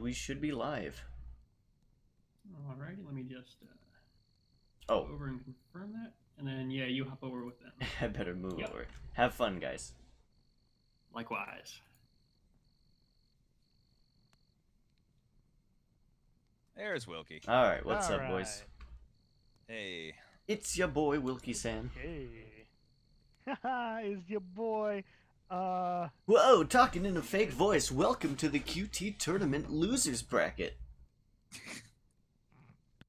we should be live. Alrighty, let me just go over and confirm that. And then, yeah, you hop over with them. I better move over. Have fun, guys. Likewise. There's Wilkie. Alright, what's up, boys? Hey. It's your boy, Wilkie-san. Hey. Haha, it's your boy. Whoa, talking in a fake voice. Welcome to the QT Tournament Losers Bracket.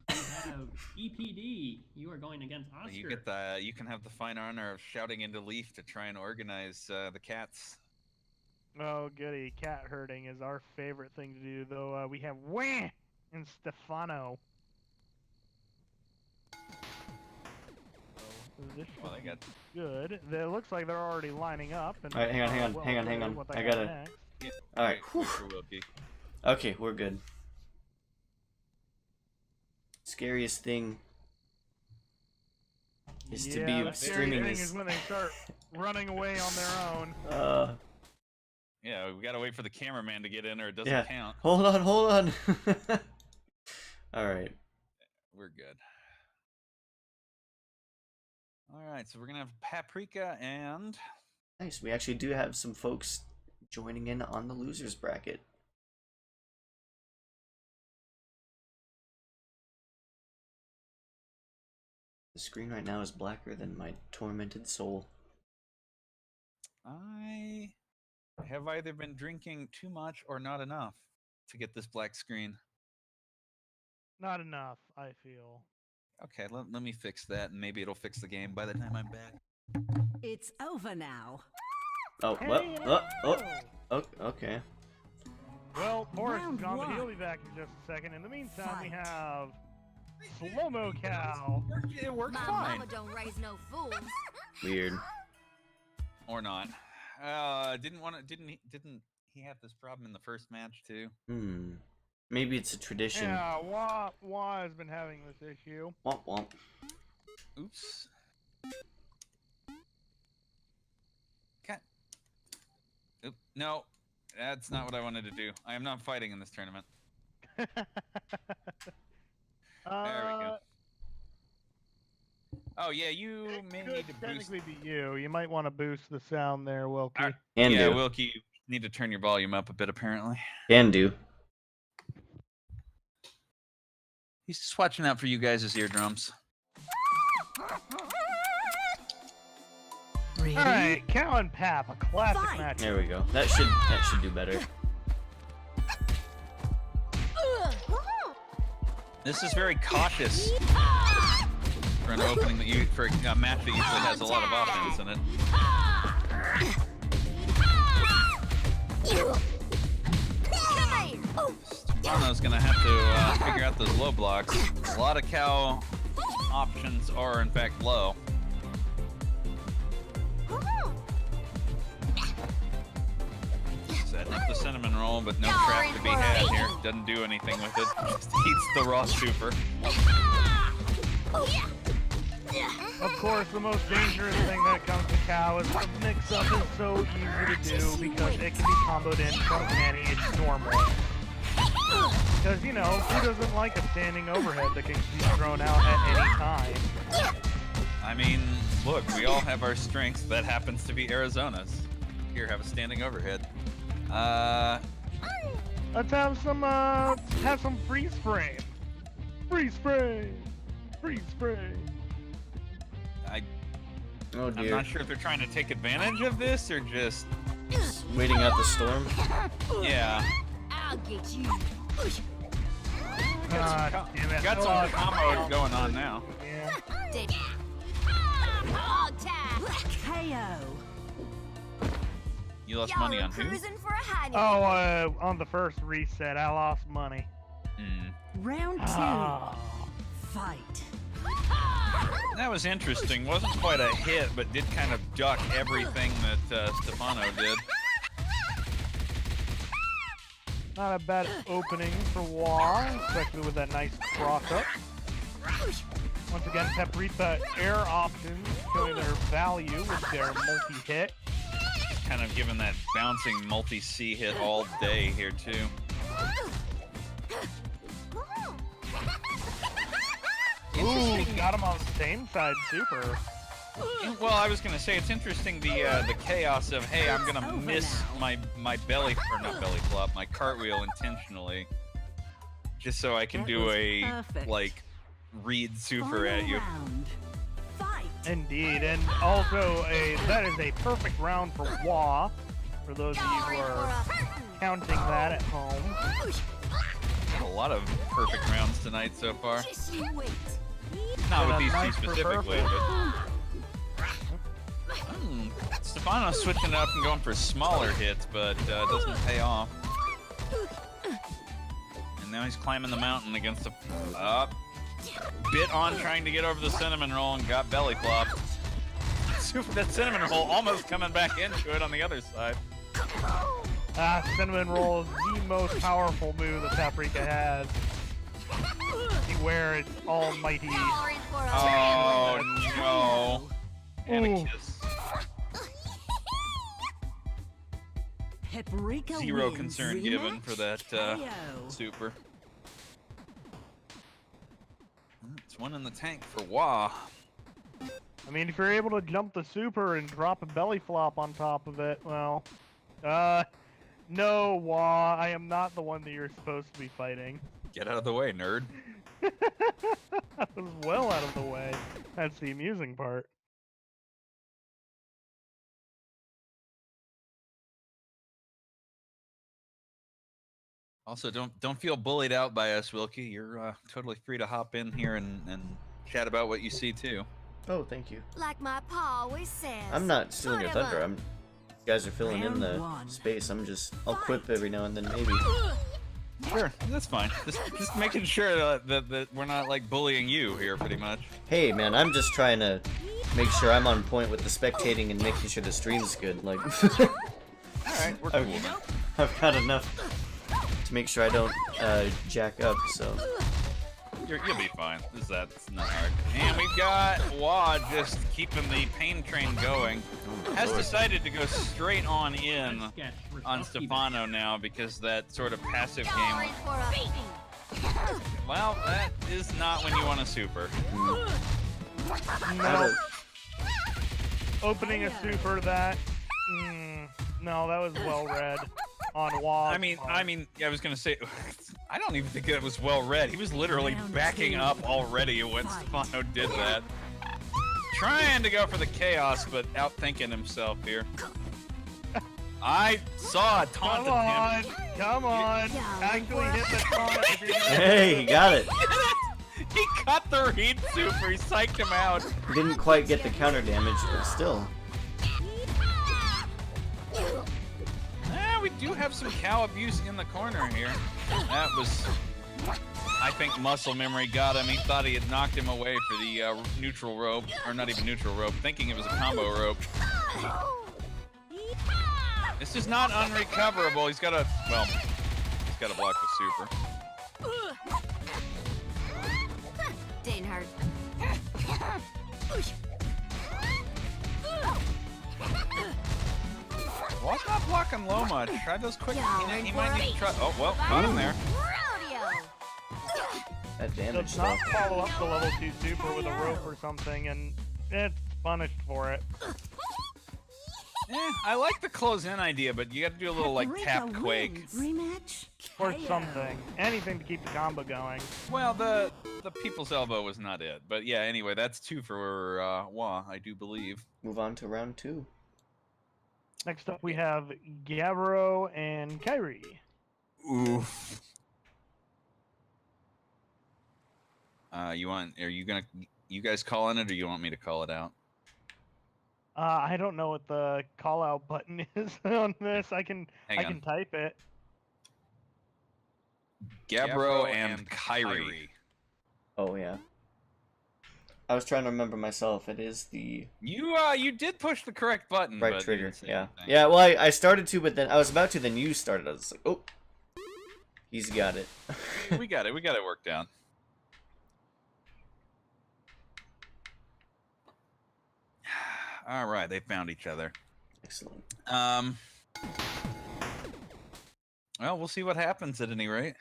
We have EPD. You are going against Oscar. You get the. You can have the fine honor of shouting into Leaf to try and organize the cats. Oh, goody. Cat herding is our favorite thing to do, though. We have Wah and Stephano. This Well, I got. good. It looks like they're already lining up. And, Alright, hang on. I gotta. Alright. Wilkie. Okay, we're good. Scariest thing is to be streaming thing this. is when they start running away on their own. Yeah, we gotta wait for the cameraman to get in, or it doesn't count. Hold on. All right. We're good. All right, so we're gonna have Paprika and. Nice. We actually do have some folks joining in on the losers bracket. The screen right now is blacker than my tormented soul. I have either been drinking too much or not enough to get this black screen. Not enough, I feel. Okay, let me fix that, and maybe it'll fix the game by the time I'm back. It's over now. Oh, Hey, okay. Well, Boris is Round gone, but one. he'll be back in just a second. In the meantime, we Fight. have Slow-Mo Cow. It worked My fine. mama don't raise no fools. Weird. Or not. Didn't he have this problem in the first match too? Maybe it's a tradition. Yeah, Wah has been having this issue. Womp womp. Oops. God. Oop. No, that's not what I wanted to do. I am not fighting in this tournament. There we go. Oh yeah, you may Could need to boost. technically be you. You might want to boost the sound there, Wilkie. Can Yeah, do. Wilkie, you need to turn your volume up a bit apparently. Can do. He's just watching out for you guys' eardrums. Ready? All right, Cow and Pap, a classic Fight. match. There we go. That should do better. This is very cautious for an opening that for a match that usually has a lot of offense in it. Stephano's gonna have to figure out those low blocks. A lot of cow options are in fact low. Setting up the cinnamon roll, but no trap to be had here. Doesn't do anything with it. Just eats the raw super. Of course, the most dangerous thing that comes to Cow is the mix-up is so easy to do because it can be comboed in from any. It's normal. Because, you know, who doesn't like a standing overhead that can be thrown out at any time? I mean, look, we all have our strengths. That happens to be Arizona's. Here, have a standing overhead. Let's have some freeze frame. Freeze frame. Freeze frame. Oh I'm dear. not sure if they're trying to take advantage of this or just, Waiting out the storm. yeah. I'll get you. God damn it. Got some combo going on now. Yeah. Did hog time. KO. You lost Y'all money are on who? cruising for a honey. Oh, on the first reset, I lost money. Round 2. Ah. Fight. That was interesting. Wasn't quite a hit, but did kind of duck everything that Stephano did. Not a bad opening for Wah, especially with that nice cross up. Once again, Paprika air options showing their value with their multi-hit. Kind of giving that bouncing multi-C hit all day here too. got him on the same side super. Well, I was gonna say it's interesting the chaos of, hey, I'm gonna miss my belly, or not belly flop, my cartwheel intentionally, just so I can That do was a perfect. like read super Final at you. round. Fight. Indeed, and also that is a perfect round for Wah. For those of you who are counting that at home. A lot of perfect rounds tonight so far. Just you wait. Not with Yeah, these two nice for specifically, perfect. but Stephano switching it up and going for smaller hits, but doesn't pay off. And now he's climbing the mountain against a bit on trying to get over the cinnamon roll and got belly flopped. Super, that cinnamon roll almost coming back into it on the other side. Cinnamon roll is the most powerful move that Paprika has. Beware, it's almighty. Oh no! And a Ooh. kiss. Paprika Zero wins. concern given for that KO. super. It's one in the tank for Wah. I mean, if you're able to jump the super and drop a belly flop on top of it, well, no, Wah, I am not the one that you're supposed to be fighting. Get out of the way, nerd. I was well out of the way. That's the amusing part. Also, don't feel bullied out by us, Wilkie. You're totally free to hop in here and chat about what you see too. Oh, thank you. Like my pa always says. I'm not stealing your thunder. You guys are filling in Round the one. space. I'll quip every now and then, maybe. Sure, that's fine. Just making sure that we're not like bullying you here, pretty much. Hey, man, I'm just trying to make sure I'm on point with the spectating and making sure the stream's good. Like, All right, we're cool then. I've got enough to make sure I don't jack up. So. You'll be fine. That's not hard. And we've got Wad just keeping the pain train going. Has decided to go straight on in Sketch for on Huskybits. Stephano now because that sort of passive game. For a beating. Well, that is not when you want a super. No, opening a super that, no, that was well read on Wah. I mean, I was gonna say, I don't even think that was well read. He was literally Round backing two. up already when Fight. Stephano did that. Trying to go for the chaos, but outthinking himself here. I saw a taunt Come him. on, come on. Actually hit the taunt if you're gonna Hey, he got it. He cut the read super. He psyched him out. Didn't quite get the counter damage, but still. We do have some cow abuse in the corner here. That was, I think, muscle memory got him. He thought he had knocked him away for the neutral rope, or not even neutral rope, thinking it was a combo rope. This is not unrecoverable. He's got to, well, he's got to block the super. Didn't hurt. Well, it's not blocking low much. Try those quick. He might need to try. Oh, well, Got got him there. Rodeo. That damage does not stuff. follow up the level 2 super with a rope or something, and it's punished for it. I like the close in idea, but you got to do a little like Paprika tap quake. wins. Rematch. Or KO. something. Anything to keep the combo going. Well, the people's elbow was not it, but yeah. Anyway, that's 2 for Wah, I do believe. Move on to round 2. Next up we have Gabbro and Kyrie. Oof. Are you guys calling it, or you want me to call it out? I don't know what the call out button is on this. I can Hang on. type it. Gabbro and Kyrie. Oh, yeah. I was trying to remember myself. It is the You did push the correct button. right but you trigger. didn't say Yeah. anything. Yeah, well, I started to, but then I was about to, then you started. I was like, oh. He's got it. We got it. We got it worked out. All right, they found each other. Excellent. Well, we'll see what happens at any rate.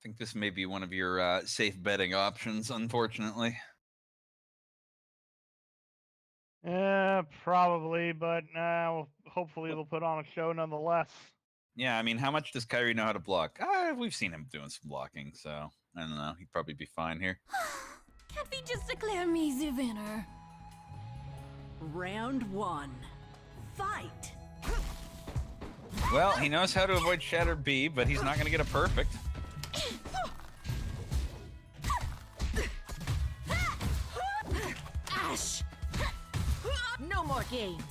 think this may be one of your safe betting options, unfortunately. Yeah, probably, but hopefully they'll put on a show nonetheless. Yeah, I mean, how much does Kyrie know how to block? We've seen him doing some blocking, so I don't know. He'd probably be fine here. Can't we just declare me the winner? Round 1. Fight. Well, he knows how to avoid Shatter B, but he's not going to get a perfect. Ash! No more games.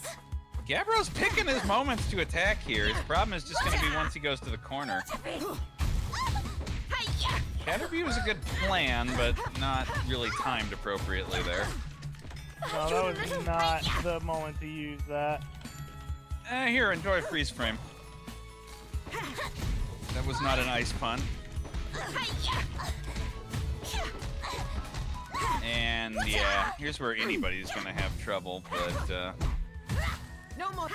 Gabbro's picking his moments to attack here. His problem is just going to be once he goes to the corner. Shatter B was a good plan, but not really timed appropriately there. No, that was not the moment to use that. Here, enjoy freeze frame. That was not an ice pun. And yeah, here's where anybody's gonna have trouble, but No more.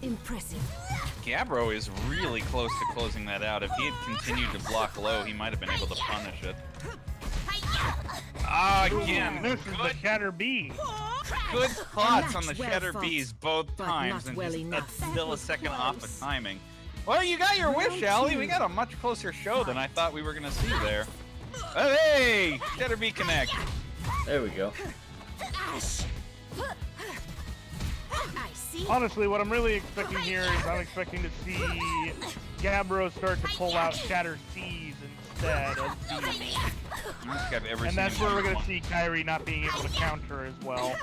Impressive. Gabbro is really close to closing that out. If he had continued to block low, he might have been able to punish it. Again, This is the Shatter B. good thoughts on the well Shatter fought, Bs both but times, not and well just enough. that's still a That was second off close. of timing. Well, you got your wish, Round Allie. 2. We got a much closer show than I thought we were gonna see there. Oh, hey, Shatter B connect. There we go. Ash! I see. Honestly, what I'm really expecting here is I'm expecting to see Gabbro start to pull out Shatter C's instead of B's. And that's where we're going to see Kyrie not being able to counter as well.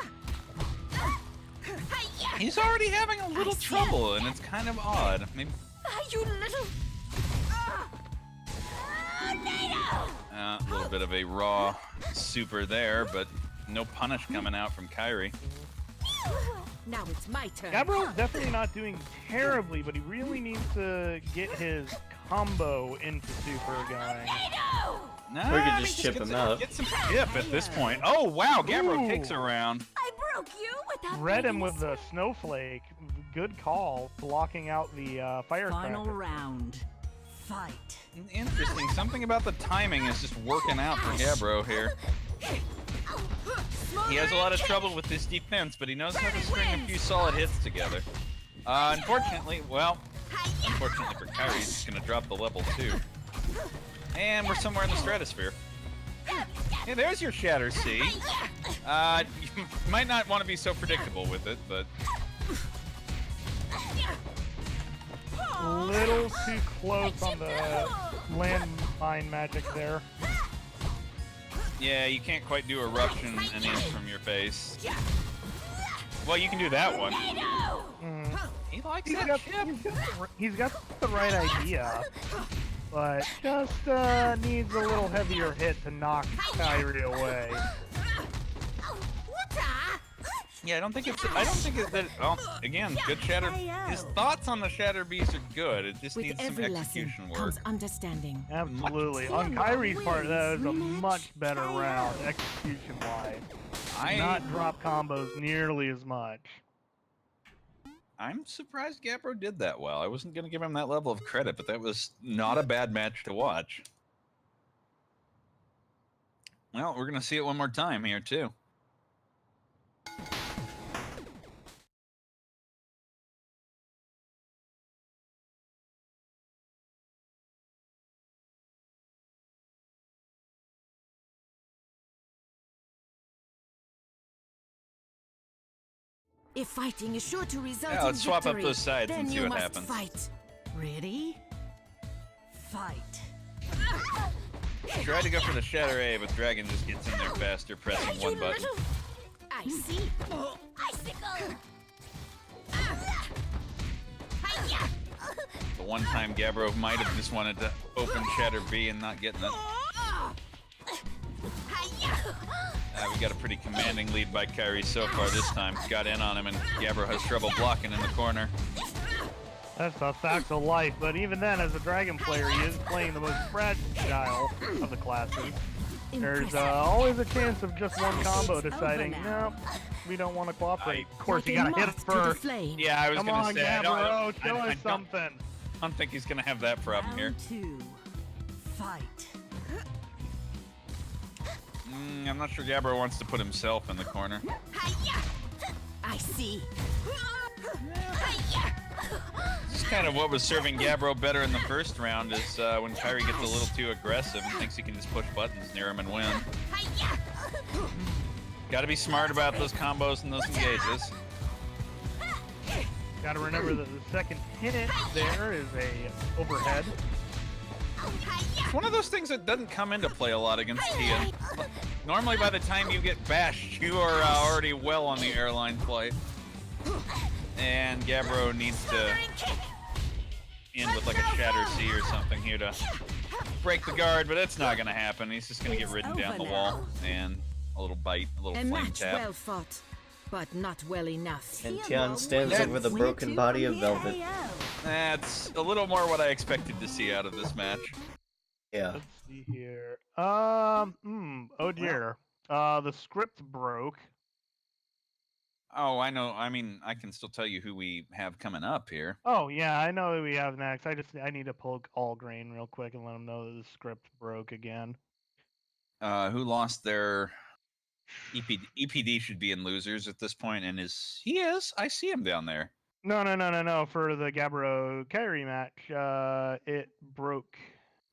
He's already having a little trouble, and it's kind of odd. Maybe You little. a little bit of a raw super there, but no punish coming out from Kyrie. Now it's my turn. Gabbro's definitely not doing terribly, but he really needs to get his combo into super going. No, Or you could just chip him out. Get some chip at this point. Oh wow, Gabbro Ooh. takes a round. I broke you without Read him breaking with the snowflake. Good call, blocking out the Final firecracker. round. Fight. Interesting. Something about the timing is just working out for Gabbro here. He has a lot of trouble with this defense, but he knows how to string a few solid hits together. Unfortunately for Kyrie, he's just gonna drop the level 2. And we're somewhere in the stratosphere. Hey, there's your Shatter C. You might not want to be so predictable with it, but Little too close on the landmine magic there. yeah, you can't quite do eruption an inch from your face. Well, you can do that one. He likes that chip. He's got the right idea, but just needs a little heavier hit to knock Kyrie away. Yeah, I don't think it's that. Oh, again, good Shatter. His thoughts on the Shatter Bs are good. It just With needs some every lesson execution work. comes understanding. Absolutely. On Kyrie's part, that is a much better round, execution-wise. Not drop combos nearly as much. I'm surprised Gabbro did that well. I wasn't going to give him that level of credit, but that was not a bad match to watch. Well, we're going to see it one more time here, too. If fighting is sure to result Yeah, in let's swap up victory, those sides then and see you what must happens. Fight. Ready? Fight. Try to go for the Shatter A, but Dragon just gets in there faster, pressing one button. I see. Icicle. The one time Gabbro might have just wanted to open Shatter B and not getting it. We got a pretty commanding lead by Kyrie so far this time. Got in on him, and Gabbro has trouble blocking in the corner. That's a fact of life, but even then, as a Dragon player, he is playing the most fragile of the classes. There's always a chance of just one combo deciding, nope, we don't want to cooperate. Of course, you gotta hit it first. Yeah, I was Come gonna on, say, Gabbro, show us I something. don't think he's gonna have that problem here. Round 2. Fight. I'm not sure Gabbro wants to put himself in the corner. I see. This is kind of what was serving Gabbro better in the first round is when Kyrie gets a little too aggressive and thinks he can just push buttons near him and win. Gotta be smart about those combos and those engages. Gotta remember that the second hit there is a overhead. It's one of those things that doesn't come into play a lot against Tia. Normally by the time you get bashed, you are already well on the airline flight. And Gabbro needs to end with like a Shatter C or something here to break the guard, but it's not gonna happen. He's just gonna get ridden down the wall and a little bite, a little A flame match tap. well fought, but not well enough. And Tian stands over the broken body of Velvet. That's a little more what I expected to see out of this match. Yeah. Let's see here. Oh dear. The script broke. Oh, I know. I mean, I can still tell you who we have coming up here. Oh yeah, I know who we have next. I need to pull Allgrain real quick and let him know that the script broke again. Who lost their EPD should be in losers at this point, and he is. I see him down there. No. For the Gabbro Kyrie match, it broke.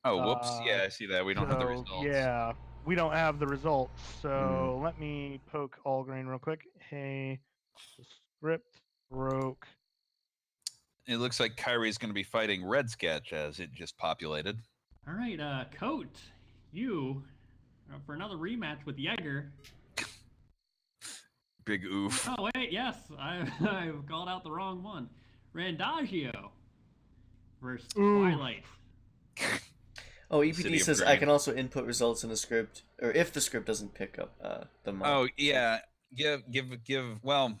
Oh, whoops. Yeah, I see that. We don't have the results. Yeah, we don't have the results. So let me poke Allgrain real quick. Hey, the script broke. It looks like Kyrie's going to be fighting Red Sketch as it just populated. All right, Coat, you for another rematch with Jaeger. Big oof. Oh wait, yes, I've called out the wrong one. Randagio versus Twilight. Oh, City EPD of says I Grain. can also input results in the script, or if the script doesn't pick up the mark. Oh, yeah. Give. Well,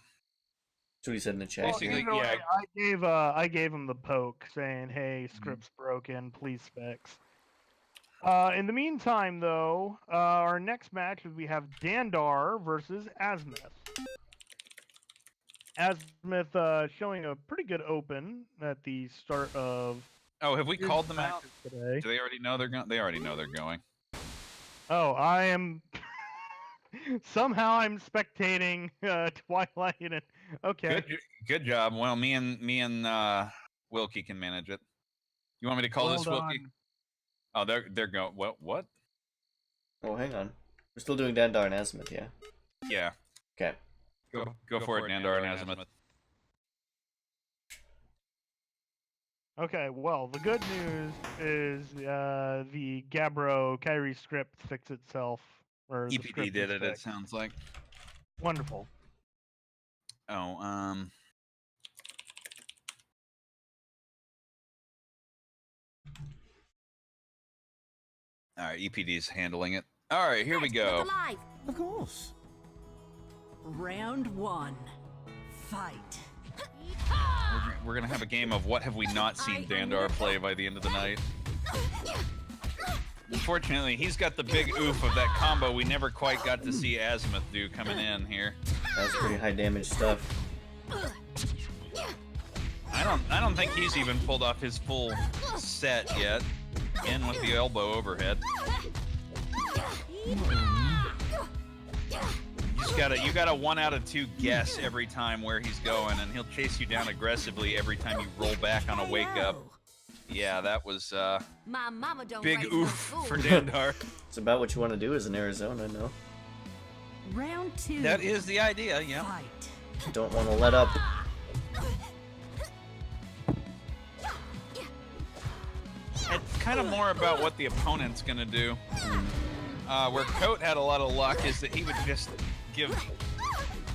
That's what he said in the chat. Well, Basically, either yeah. way, I gave him the poke saying, "Hey, script's broken. Please fix." In the meantime, though, our next match is we have Dandar versus Azimuth. Azimuth showing a pretty good open at the start of. oh, have we called them out? Today. Do they already know they're going? They already know they're going. Oh, I am. Somehow I'm spectating Twilight and okay. Good job. Well, me and Wilkie can manage it. You want me to call this Well Wilkie? done. Oh, they're going. What? Oh, hang on. We're still doing Dandar and Azimuth, yeah? Yeah. Okay. Go for it, Dandar and Azimuth. Okay, well, the good news is the Gabbro Kyrie script fixed itself. Or the EPD script did is it. It fixed. sounds like. Wonderful. Oh, all right, EPD's handling it. All right, here we go. Alive. Of course. Round 1. Fight. We're gonna have a game of what have we not seen Dandar play by the end of the night. Unfortunately, he's got the big oof of that combo we never quite got to see Azimuth do coming in here. That's pretty high damage stuff. I don't think he's even pulled off his full set yet. In with the elbow overhead. You got a 1 out of 2 guess every time where he's going, and he'll chase you down aggressively every time you roll back on a wake up. Yeah, that was My mama don't big raise no oof fool. for Dandar. It's about what you want to do as an Arizona, no? Round 2. That is the idea, yeah. Fight. You don't want to let up. It's kind of more about what the opponent's gonna do. Where Coat had a lot of luck is that he would just give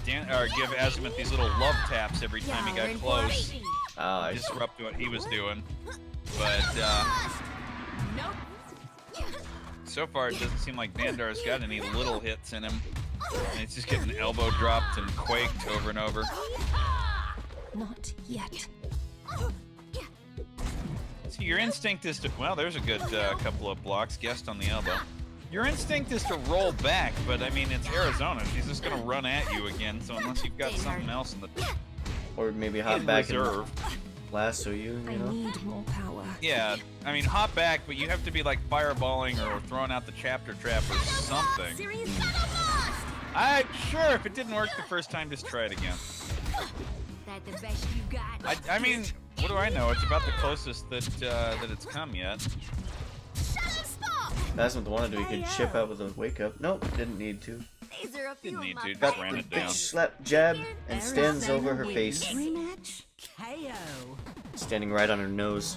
Azimuth these little love taps every time he got close. Ah, I see. Disrupt what he was doing. But so far it doesn't seem like Dandar's got any little hits in him. And it's just getting elbow dropped and quaked over and over. Not yet. See, your instinct is to, well, there's a good couple of blocks, guessed on the elbow. Your instinct is to roll back, but I mean, it's Arizona. She's just gonna run at you again, so unless you've got something else in the Or maybe hop in back reserve. lasso you, I you know? need more power. Yeah, I mean, hop back, but you have to be like fireballing or throwing out the chapter trap or something. Sure, if it didn't work the first time, just try it again. That the best you got? I mean, what do I know? It's about the closest that that it's come yet. That's what the wanted to do. He could chip out with a wake up. Nope, didn't need to. These are a few Didn't need of to, my just Got ran the it big down. slap jab and stands over her face, Rematch. KO. standing right on her nose.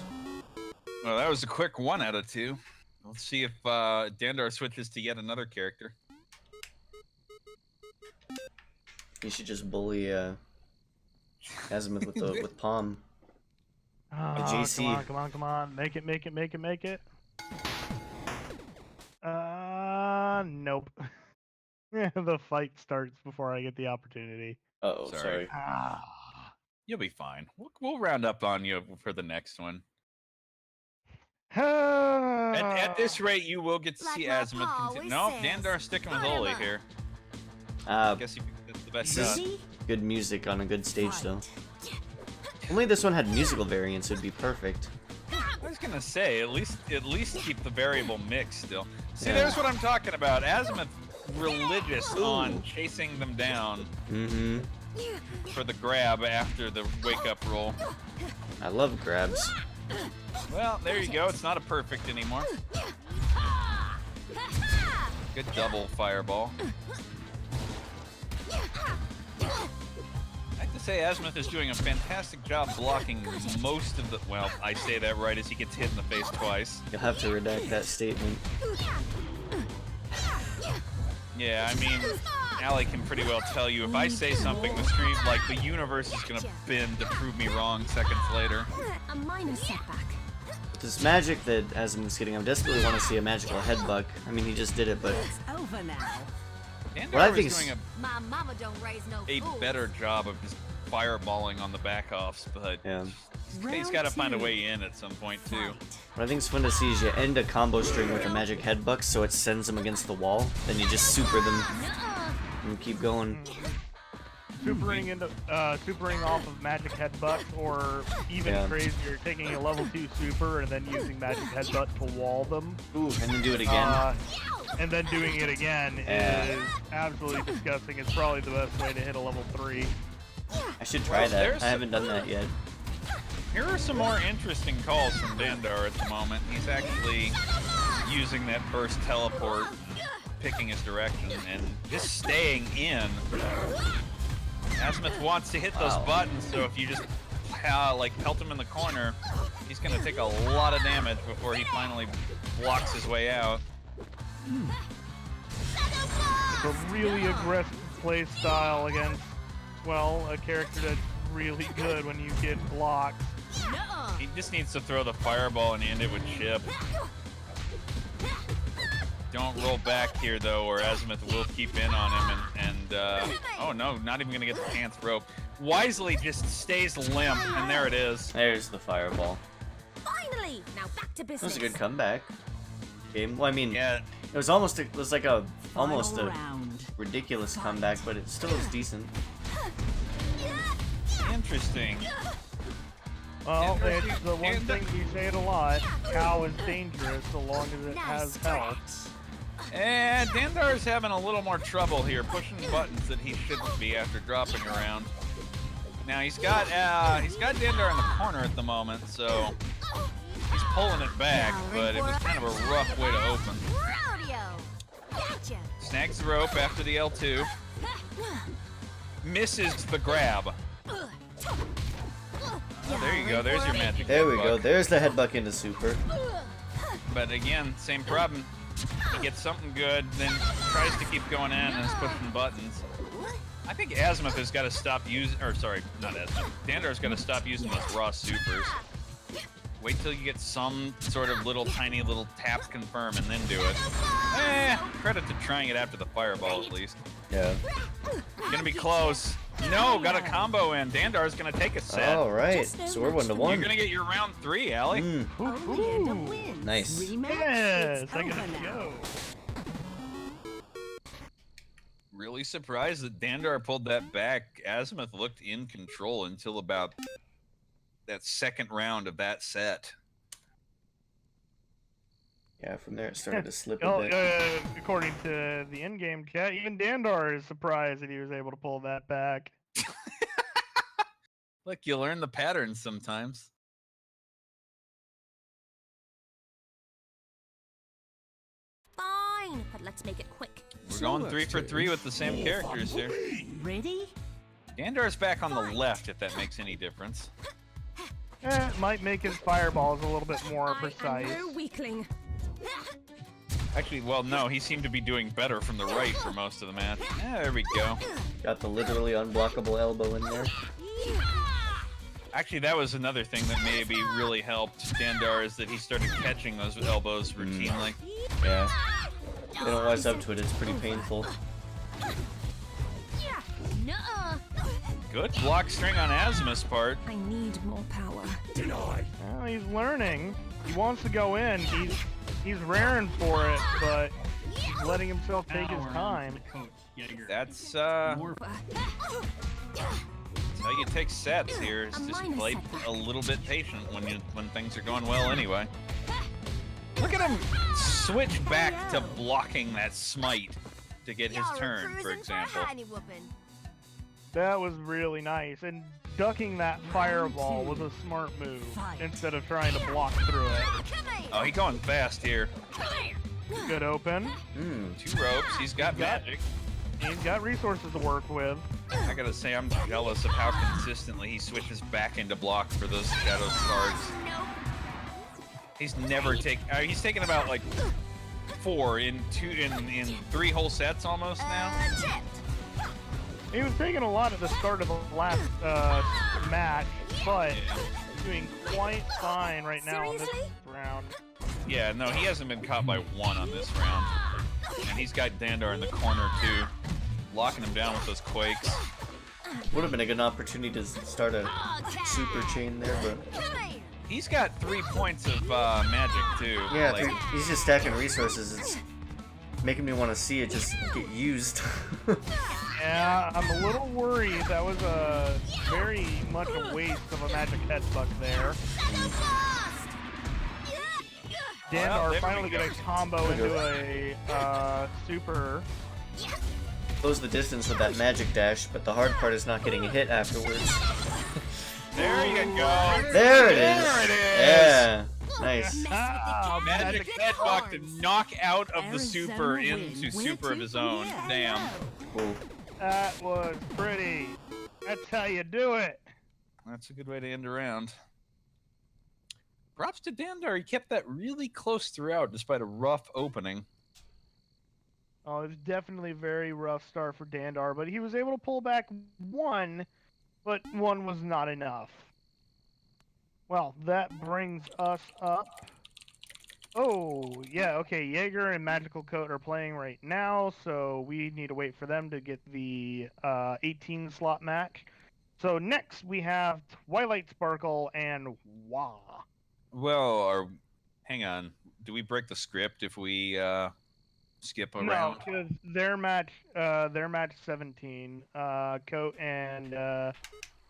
Well, that was a quick 1 out of 2. Let's see if Dandar switches to yet another character. You should just bully Azimuth with the with Palm. Oh, JC. come on, come on, come on. Make it, make it, make it, make it. Nope. The fight starts before I get the opportunity. Uh-oh, Sorry. sorry. Ah. You'll be fine. We'll round up on you for the next one. At this rate, you will get to Like see my Azimuth pa continue. always No, says, Dandar's sticking with fire Oli up. here. I Uh, guess that's the best This shot. is good music on a good stage, though. Only this one had musical variants, it would be perfect. I was gonna say, at least keep the variable mix still. See, Yeah. there's what I'm talking about. Azimuth religious on chasing them down Mm-hmm. for the grab after the wake up roll. I love grabs. Well, there you go. It's not a perfect anymore. Good double fireball. I have to say, Azimuth is doing a fantastic job blocking most of the. Well, I say that right as he gets hit in the face twice. You'll have to redact that statement. Yeah, I mean, Allie can pretty well tell you if I say something, the stream, like the universe is gonna bend to prove me wrong seconds later. A minor setback. This magic that Azimuth's getting, I desperately want to see a magical headbutt. I mean, he just did it, but It's over now. Dandar What I was think doing My mama don't raise no a fools. better job of just fireballing on the back offs, but yeah. he's got to find a way in at some point too. What I think is fun to see is you end a combo string with a magic headbutt, so it sends them against the wall. Then you just super them and keep going. Supering off of magic headbutt, or even Yeah. crazier, taking a level 2 super and then using magic headbutt to wall them. Ooh, and then do it again. And then doing it again Yeah. is absolutely disgusting. It's probably the best way to hit a level 3. I should try Well, that. there's- I haven't done that yet. Here are some more interesting calls from Dandar at the moment. He's actually using that burst teleport, picking his direction, and just staying in. Azimuth wants to hit those Wow. buttons, so if you just like pelt him in the corner, he's gonna take a lot of damage before he finally blocks his way out. It's a really aggressive play style against, well, a character that's really good when you get blocked. He just needs to throw the fireball and end it with chip. Don't roll back here though, or Azimuth will keep in on him and oh no, not even gonna get the pants rope. Wisely just stays limp, and there it is. There's the fireball. Finally! Now back to That business. was a good comeback. Game. Well, I mean, Yeah, it was almost like a almost Final a round. ridiculous comeback, but it still was decent. interesting. Well, Yeah, it's the one and- thing you say it a lot. Cow is dangerous so long as it Nice has health. stretch. And Dandar's having a little more trouble here, pushing buttons that he shouldn't be after dropping around. Now he's got Dandar in the corner at the moment, so he's pulling it back, but it was kind of a rough way to open. Rodeo. Gotcha. Snags the rope after the L2. Misses the grab. Oh, there you go. There's your magic. There we go. headbutt. There's the headbutt into super. But again, same problem. He gets something good, then tries to keep going in and is pushing buttons. I think Azimuth has got to stop using, or sorry, not Azimuth. Dandar's got to stop using those raw supers. Wait till you get some sort of tiny little tap confirm and then do it. Credit to trying it after the fireball at least. Yeah. Gonna be close. No, got a combo in. Dandar's gonna take a set. All right. So we're 1-1. You're gonna get your round 3, Allie. Amanda wins. Nice. Rematch. Yes, It's I over gotta now. go. Really surprised that Dandar pulled that back. Azimuth looked in control until about that second round of that set. Yeah, from there it started to slip a Oh, bit. according to the in-game chat, even Dandar is surprised that he was able to pull that back. Look, you learn the patterns sometimes. Fine, but let's make it quick. We're going 3 for 3 with the same characters here. Ready? Dandar's back on the left, if that makes any difference. It might make his fireballs a little bit more I precise. am no weakling. Actually, well, no, he seemed to be doing better from the right for most of the match. Yeah, there we go. Got the literally unblockable elbow in there. Actually, that was another thing that maybe really helped Dandar, is that he started catching those elbows routinely. Yeah. They don't wise up to it, it's pretty painful. Nuh-uh. Good block string on Azimuth's part. I need more power. Well, he's learning. He wants to go in. He's raring for it, but he's letting himself take his Power time. to the coach, Jaeger. That's More how you take sets here. Is just play a little bit patient when things are going well anyway. Look at him switch back to blocking that smite to get his turn, for example. That was really nice, and ducking that fireball was a smart move instead of trying to block through it. Oh, he's going fast here. Good open. 2 ropes. He's got magic. He's got resources to work with. I gotta say, I'm jealous of how consistently he switches back into block for those shadow cards. He's never he's taken about like 4 in 3 whole sets almost now. He was taking a lot at the start of the last match, but doing quite fine right now in this round. Yeah, no, he hasn't been caught by 1 on this round. And he's got Dandar in the corner too, locking him down with those quakes. Would have been a good opportunity to start a super chain there, but He's got 3 points of magic too. yeah, like, he's just stacking resources. It's making me want to see it just get used. Yeah, I'm a little worried. That was a very much a waste of a magic headbutt there. Dandar there finally we get a go. combo into a super. Close the distance with that magic dash, but the hard part is not getting a hit afterwards. there you go. There it is. There it is. Yeah, nice. Ah, Magic headbutt to knock out of the Arizona super win. into Winner super of two his for own. you. Damn. Cool. that was pretty. That's how you do it. That's a good way to end a round. Props to Dandar. He kept that really close throughout despite a rough opening. Oh, it was definitely a very rough start for Dandar, but he was able to pull back 1, but 1 was not enough. Well, that brings us up. Oh, yeah, okay, Jaeger and MagicalCoat are playing right now, so we need to wait for them to get the 18 slot match. So next we have Twilight Sparkle and YA. Well, hang on. Do we break the script if we skip a No, round? because their match 17, Coat and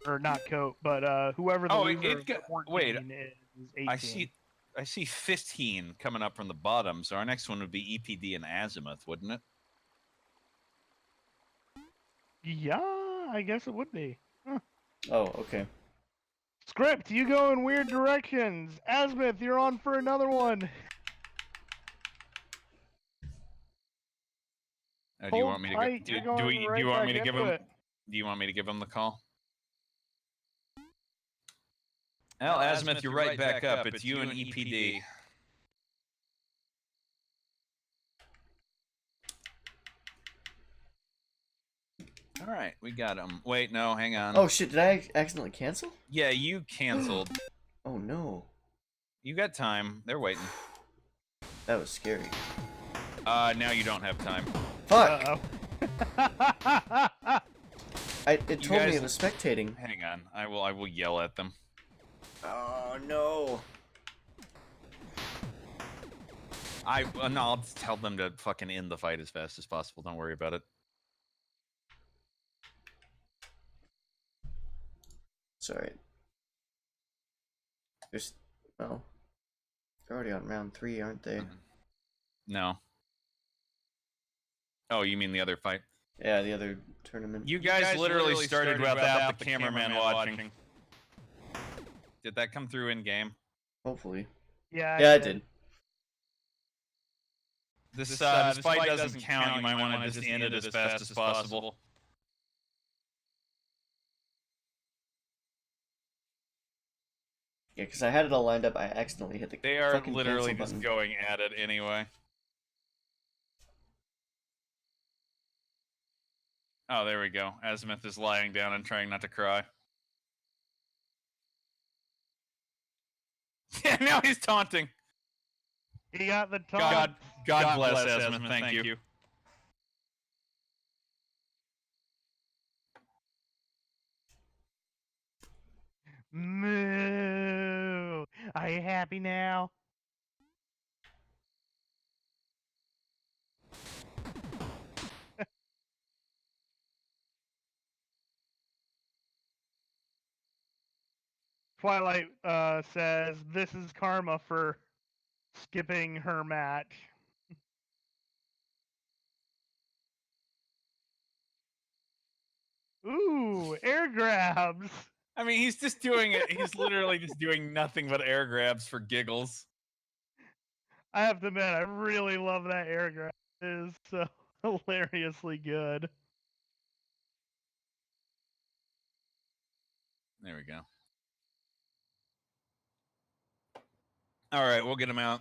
or not Coat, but whoever the Oh, loser of wait. 14 is 18. I see 15 coming up from the bottom, so our next one would be EPD and Azimuth, wouldn't it? Yeah, I guess it would be. Huh. Oh, okay. Script, you go in weird directions. Azimuth, you're on for another one. Do you Hold want me to tight, do you're you going right want me back to give into him? it. Do you want me to give him the call? Well, Azimuth, you're right back up. It's you and EPD. All right, we got him. Wait, no, hang on. Oh shit, did I accidentally cancel? Yeah, you canceled. Oh no. You got time. They're waiting. That was scary. Now you don't have time. Fuck! Uh-oh. It told me guys- it was spectating. Hang on. I will yell at them. Oh no. No, I'll tell them to fucking end the fight as fast as possible. Don't worry about it. Sorry. There's, well, they're already on round 3, aren't they? No. Oh, you mean the other fight? Yeah, the other tournament. You guys literally started without the cameraman watching. Did that come through in game? Hopefully. Yeah, Yeah, I did. This fight doesn't count. You might want to just end it as fast as possible. Yeah, because I had it all lined up. I accidentally hit the They are fucking literally cancel just button. going at it anyway. Oh, there we go. Azimuth is lying down and trying not to cry. Yeah, now he's taunting. He got the taunt. God bless Azimuth. Thank you. Moo. Are you happy now? Twilight says this is karma for skipping her match. Ooh, air grabs. I mean, he's just doing it. He's literally just doing nothing but air grabs for giggles. I have to admit, I really love that air grab. It is so hilariously good. There we go. All right, we'll get him out.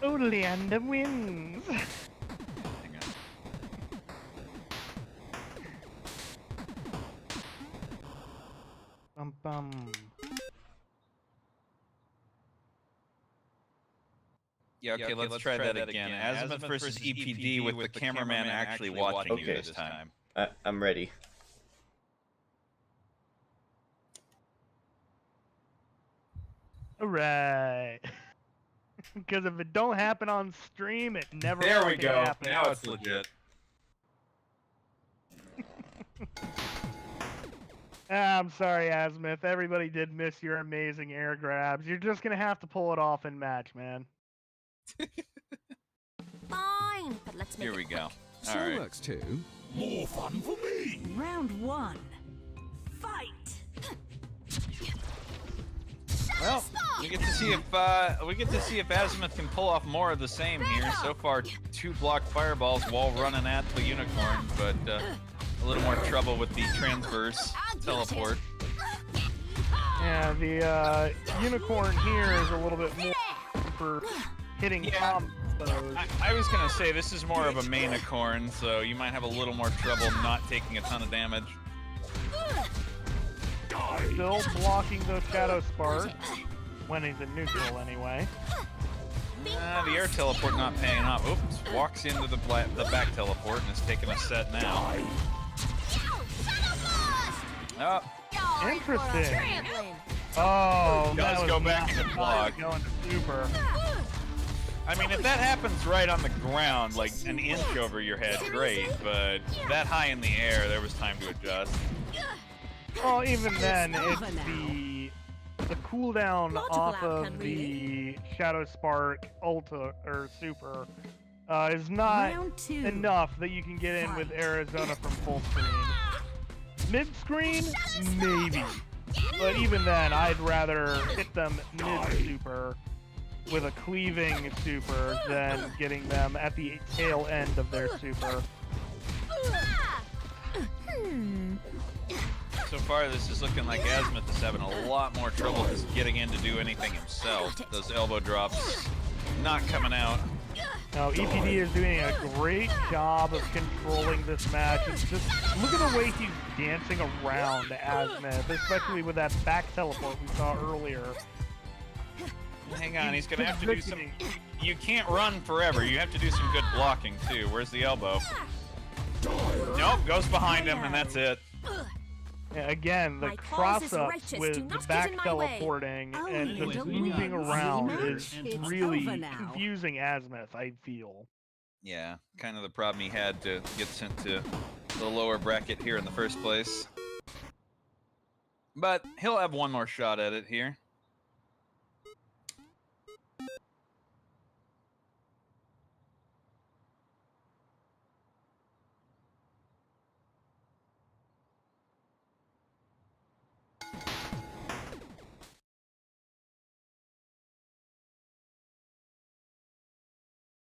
Oleander wins. Hang on. Bum bum. Yeah, okay, let's try that again. Azimuth versus EPD with the cameraman actually watching you this time. I'm ready. Alright. Because if it don't happen on stream, it never There we fucking go. happens. Now it's legit. I'm sorry, Azimuth. Everybody did miss your amazing air grabs. You're just gonna have to pull it off in match, man. Fine, but let's make Here it we quick. go. Still All right. works too. More fun for me. Round 1. Fight! Well, we get to see if Azimuth can pull off more of the same here. So far, 2 blocked fireballs while running at the unicorn, but a little more trouble with the transverse teleport. Yeah, the unicorn here is a little bit more for hitting combos. I was gonna say this is more of a manicorn, so you might have a little more trouble not taking a ton of damage. Still blocking those shadow sparks when he's in neutral anyway. The air teleport not paying off. Oops, walks into the back teleport and is taking a set now. Oh, Interesting. Trampling. Oh, Does that was go back not into the time block. Going to super. I mean, if that happens right on the ground, like an inch over your head, great. But that high in the air, there was time to adjust. Well, even then, over it's now. the cooldown Logical off of outcome, the Shadow Spark Ultra or Super is not Round 2. enough that you can get in with Arizona from full screen. Mid screen, maybe, but even then, I'd rather hit them mid super with a cleaving super than getting them at the tail end of their super. So far, this is looking like Azimuth is having a lot more trouble just getting in to do anything himself. Those elbow drops not coming out. Now, EPD is doing a great job of controlling this match. And just look at the way he's dancing around Azimuth, especially with that back teleport we saw earlier. Hang on, he's gonna have to do some. You can't run forever. You have to do some good blocking too. Where's the elbow? Nope, goes behind him, and that's it. Yeah, again, the My cause is cross-ups righteous. Do with the not get back in my way. teleporting Oh, and you just don't moving win. around Azimuth, is it's really over now. confusing Azimuth, I feel. Yeah, kind of the problem he had to get sent to the lower bracket here in the first place. But he'll have one more shot at it here.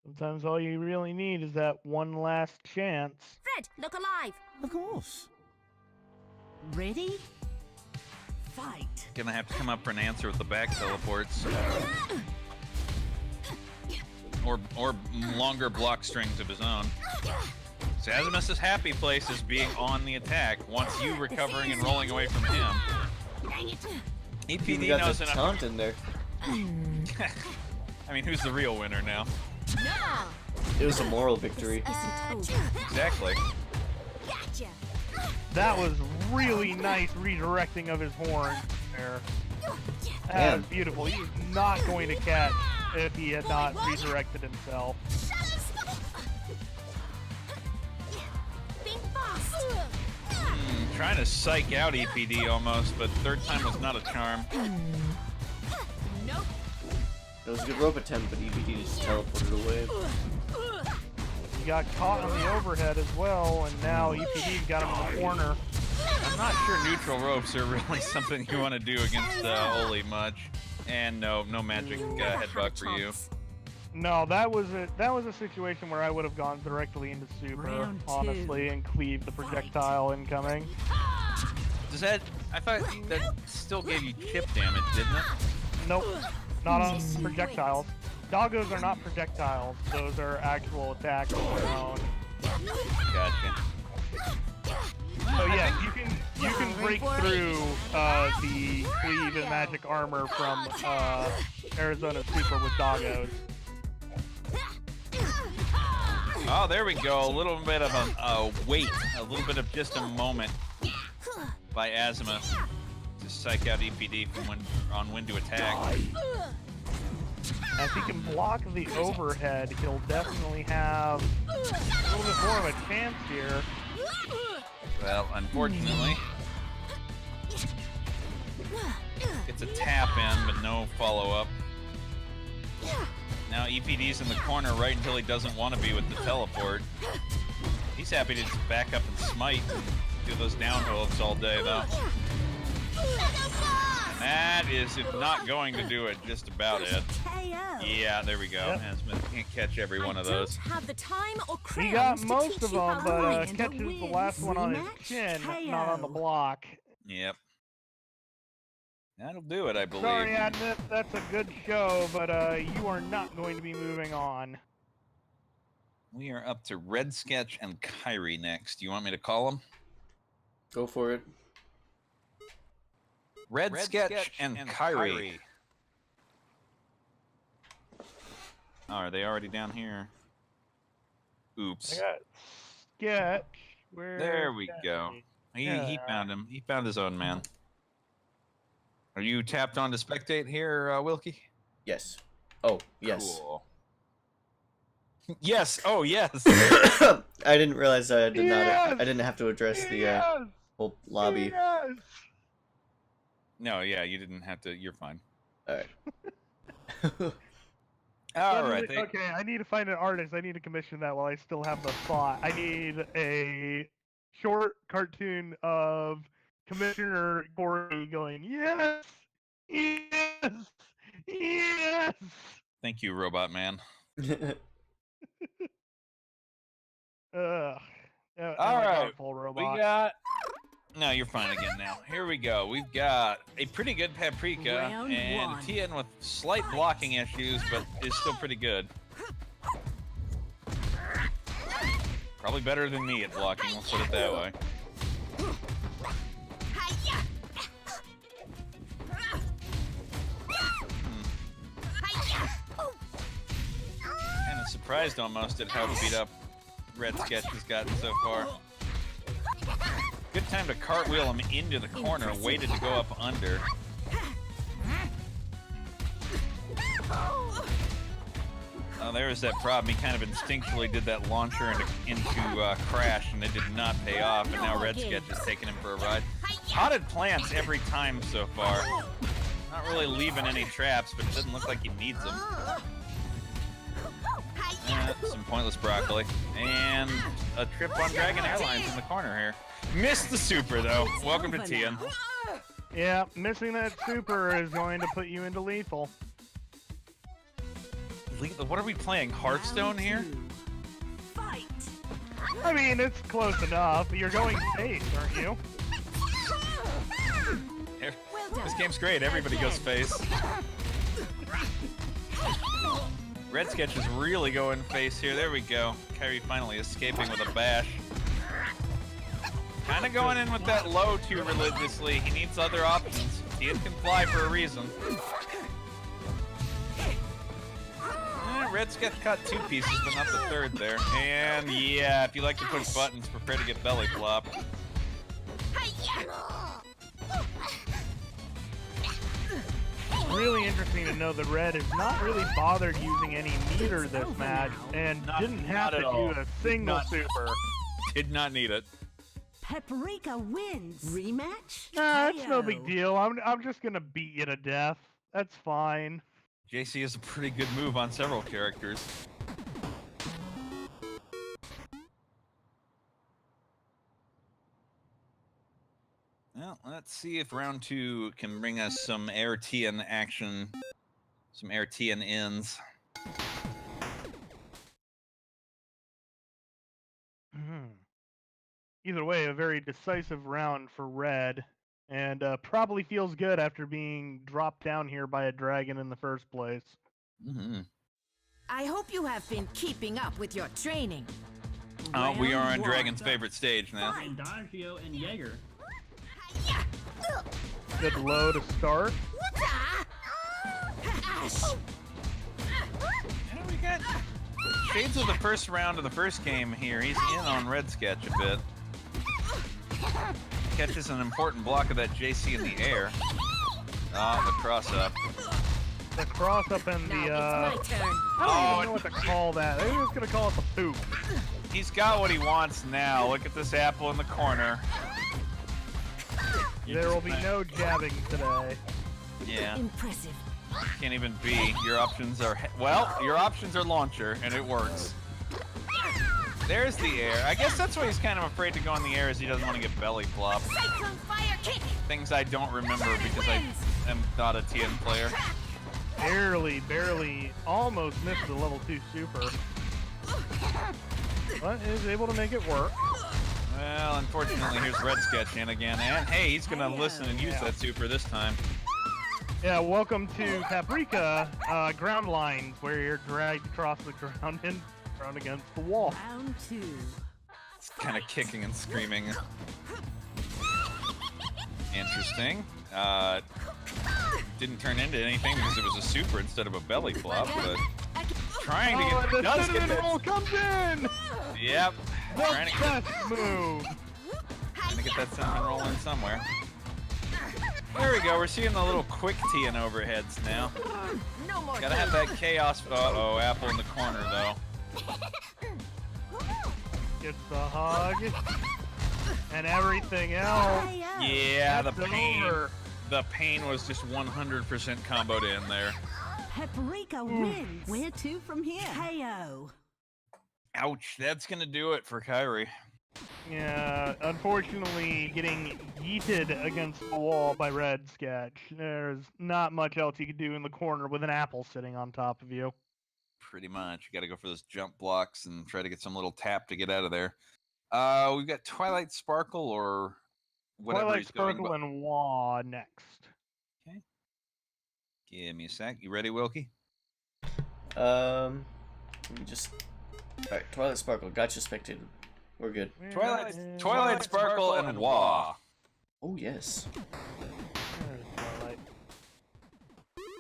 Sometimes all you really need is that one last chance. Fred, look alive. Of course. Ready? Fight. Gonna have to come up for an answer with the back teleports. Or longer block strings of his own. So Azimuth's happy place is being on the attack, once you recovering and rolling away from him. You EPD got knows the enough. taunt in there. I mean, who's the real winner now? It was a moral victory. Exactly. Gotcha. That was really nice redirecting of his horn there. That Man. was beautiful. He was not going to catch if he had not redirected himself. Think fast. Trying to psych out EPD almost, but third time was not a charm. Nope. It was a good rope attempt, but EBD just teleported away. He got caught on the overhead as well, and now EPD got him in the corner. I'm not sure neutral ropes are really something you want to do against Oli much. And no magic headbutt for you. No, that was a situation where I would have gone directly into super, Round two. honestly, and cleaved the projectile incoming. Does that? I thought that still gave you chip damage, didn't it? Nope, not on projectiles. Doggos are not projectiles; those are actual attacks of their own. Gotcha. So yeah, you can break through the cleave and magic armor from Arizona Super with Doggos. Oh, there we go. A little bit of a wait, a little bit of just a moment by Azimuth to psych out EPD from when to attack. And if he can block the overhead, he'll definitely have a little bit more of a chance here. Well, unfortunately, it's a tap in, but no follow-up. Now EPD's in the corner right until he doesn't want to be with the teleport. He's happy to just back up and smite and do those down holds all day, though. And that is, if not going to do it, just about it. Yeah, there we go. Yep. Azimuth can't catch every one of those. Have the time or He got crayons to most teach of you them, how to but win. catches the last one on his chin, not on the block. Yep. That'll do it, I believe. Sorry, Adnith, that's a good show, but you are not going to be moving on. We are up to Red Sketch and Kyrie next. Do you want me to call them? Go for it. Red Sketch and Kyrie. Oh, are they already down here? Oops. I got Sketch. Where? There we go. He found him. He found his own man. Are you tapped on to spectate here, Wilkie? Yes. Oh, yes. Cool. Yes. Oh, yes. I didn't realize I did not. Yes! I didn't have to address the Yes! whole lobby. Yes! No, yeah, you didn't have to. You're fine. All right. All right. Okay, I need to find an artist. I need to commission that while I still have the spot. I need a short cartoon of Commissioner Corey going, yes! Yes! Yes! Thank you, Robot Man. Ugh. All right, full We robot. got. No, you're fine again now. Here we go. We've got a pretty good Paprika Round and one. Tien with slight blocking issues, but is still pretty good. Probably better than me at blocking, let's put it that way. Kind of surprised almost at how beat up Red Sketch has gotten so far. Good time to cartwheel him into the corner, waited to go up under. Oh, there was that problem. He kind of instinctually did that launcher into Crash, and it did not pay off, and now Red Sketch is taking him for a ride. Potted plants every time so far. Not really leaving any traps, but it doesn't look like he needs them. Some pointless broccoli. And a trip on Dragon Airlines in the corner here. Missed the super, though. Welcome to Tian. Yeah, missing that super is going to put you into lethal. What are we playing? Hearthstone here? Fight. I mean, it's close enough. You're going face, aren't you? This game's great. Everybody goes face. Red Sketch is really going face here. There we go. Kyrie finally escaping with a bash. Kind of going in with that low too religiously. He needs other options. Tian can fly for a reason. Red Sketch caught 2 pieces, but not the third there. And yeah, if you like to push buttons, prepare to get belly flop. Really interesting to know that Red has not really bothered using any meter this match and didn't have to do a single super. Did not need it. Paprika wins. Rematch? Nah, it's no KO. big deal. I'm just gonna beat you to death. That's fine. JC is a pretty good move on several characters. Well, let's see if round 2 can bring us some Air Tian action, some Air Tian ends. Either way, a very decisive round for Red, and probably feels good after being dropped down here by a dragon in the first place. I hope you have been keeping up with your training. Oh, we are on Round Dragon's one. favorite stage now. Randagio and Jaeger. Good low to start. Yeah, we got shades of the first round of the first game here. He's in on Red Sketch a bit. Catches an important block of that JC in the air. Ah, the cross up. The cross up and the Now it's my turn. I don't even know what to call that. They're just gonna call it the poop. He's got what he wants now. Look at this apple in the corner. There will be no jabbing today. Yeah, Impressive. can't even be. Your options are your options are launcher, and it works. There's the air. I guess that's why he's kind of afraid to go in the air, is he doesn't want to get belly flop. Cyclone fire kick. Things I don't remember because I am not a TN player. Barely, almost missed the level 2 super. But is able to make it work. Well, unfortunately, here's Red Sketch in again, and hey, he's gonna listen and use that super this time. Yeah, welcome to Paprika ground lines, where you're dragged across the ground and thrown against the wall. Round 2. It's kind of kicking and screaming. Interesting. Didn't turn into anything because it was a super instead of a belly flop, but trying to Oh, get the does cinnamon get roll that. comes in! Yep. The Trying to get, best move! that cinnamon roll in somewhere. There we go. We're seeing the little quick Tian overheads now. No more. Gotta have that chaos. Uh-oh, apple in the corner though. Gets the hug. And everything else. Yeah, the That's pain. over. The pain was just 100% comboed in there. Paprika wins. Where to from here? KO. Ouch, that's gonna do it for Kyrie. Yeah, unfortunately, getting yeeted against the wall by Red Sketch. There's not much else you can do in the corner with an apple sitting on top of you. Pretty much. You gotta go for those jump blocks and try to get some little tap to get out of there. We've got Twilight Sparkle or whatever Twilight he's going Sparkle by. and Wah next. Okay. Give me a sec. You ready, Wilkie? Let me just. Alright, Twilight Sparkle, gotcha spectated. We're good. Twilight Sparkle and Wah. Oh, yes. There's Twilight.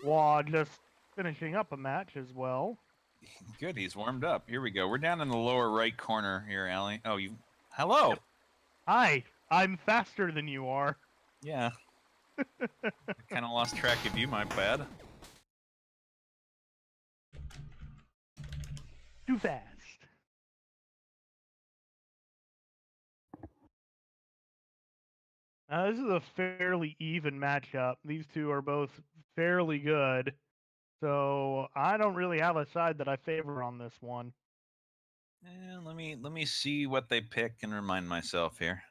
Wah just finishing up a match as well. Good, he's warmed up. Here we go. We're down in the lower right corner here, Allie. Oh, you. Hello. Hi, I'm faster than you are. Yeah. I kind of lost track of you, my bad. Too fast. This is a fairly even matchup. These two are both fairly good. So I don't really have a side that I favor on this one. And let me see what they pick and remind myself here.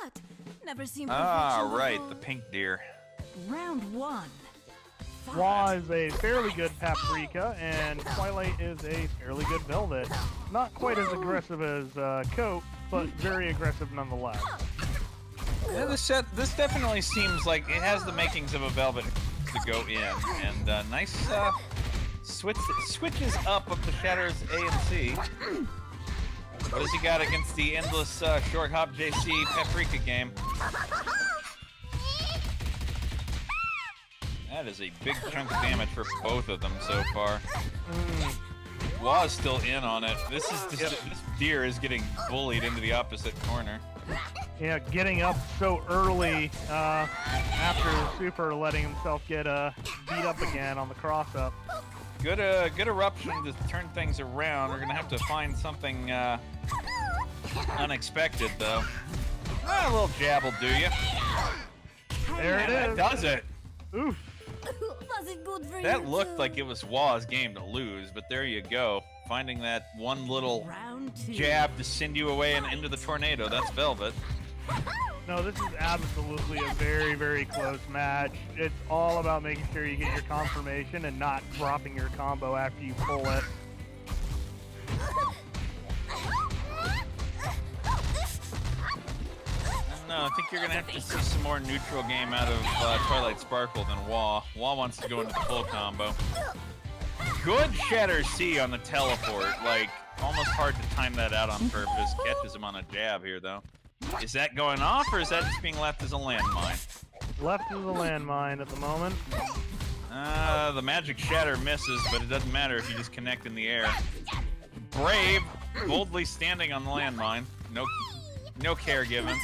What? Never seen Ah, perfection right, before. the pink deer. Round 1. Wa is a fairly good paprika, and Twilight is a fairly good velvet. Not quite as aggressive as Coat, but very aggressive nonetheless. Yeah, this definitely seems like it has the makings of a velvet to go in, and nice switches up of the Shatters A and C. What has he got against the endless short hop JC paprika game? That is a big chunk of damage for both of them so far. Wa's still in on it. This deer is getting bullied into the opposite corner. Yeah, getting up so early after the super, letting himself get beat up again on the cross-up. Good eruption to turn things around. We're gonna have to find something unexpected, though. A little jab will do you. There it That is. does it. Oof. Was it good for you? That looked too? like it was Wa's game to lose, but there you go. Finding that one little Round 2. jab to send you away and into the tornado. That's Velvet. No, this is absolutely a very, very close match. It's all about making sure you get your confirmation and not dropping your combo after you pull it. No, I think you're gonna have to see some more neutral game out of Twilight Sparkle than Wa. Wa wants to go into the full combo. Good Shatter C on the teleport. Like, almost hard to time that out on purpose. Catches him on a jab here, though. Is that going off, or is that just being left as a landmine? Left is a landmine at the moment. The magic shatter misses, but it doesn't matter if you just connect in the air. Brave, boldly standing on the landmine. No care given.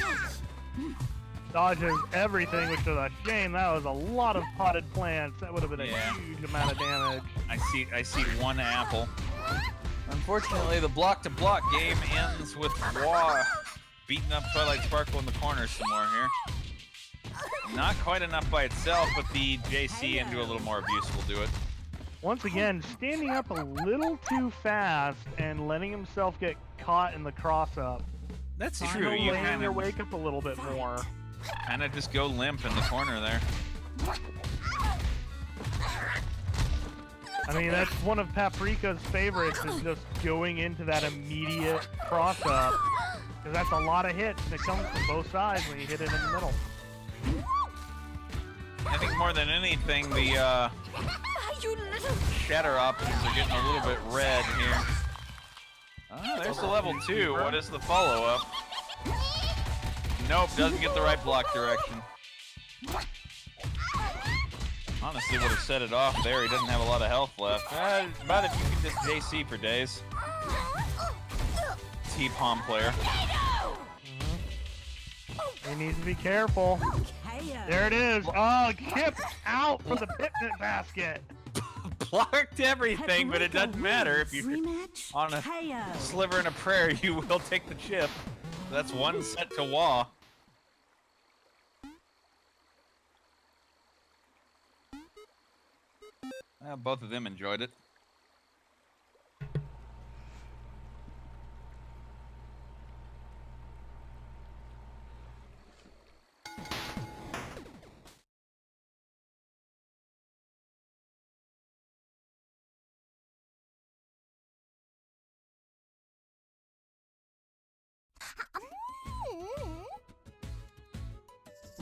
Dodges everything, which is a shame. That was a lot of potted plants. That would have been a Yeah. huge amount of damage. I see one apple. Unfortunately, the block-to-block game ends with Wa beating up Twilight Sparkle in the corner some more here. Not quite enough by itself, but the JC into a little more abuse will do it. Once again, standing up a little too fast and letting himself get caught in the cross-up. That's Trying true. to You land your kind wake up a little bit more. of just go limp in the corner there. I mean, that's one of Paprika's favorites, is just going into that immediate cross-up. Because that's a lot of hits, and it comes from both sides when you hit it in the middle. I think more than anything, the You little... shatter options are getting a little bit red here. Ah, there's the level 2. What is the follow-up? Nope, doesn't get the right block direction. Honestly, would have set it off there. He doesn't have a lot of health left. About if you can just JC for days. T-Palm player. He needs to be careful. There it is. Oh, chipped out from the picnic basket. Blocked everything, but it doesn't matter. If you're Rematch? on a KO. sliver and a prayer, you will take the chip. That's one set to Wa. Both of them enjoyed it.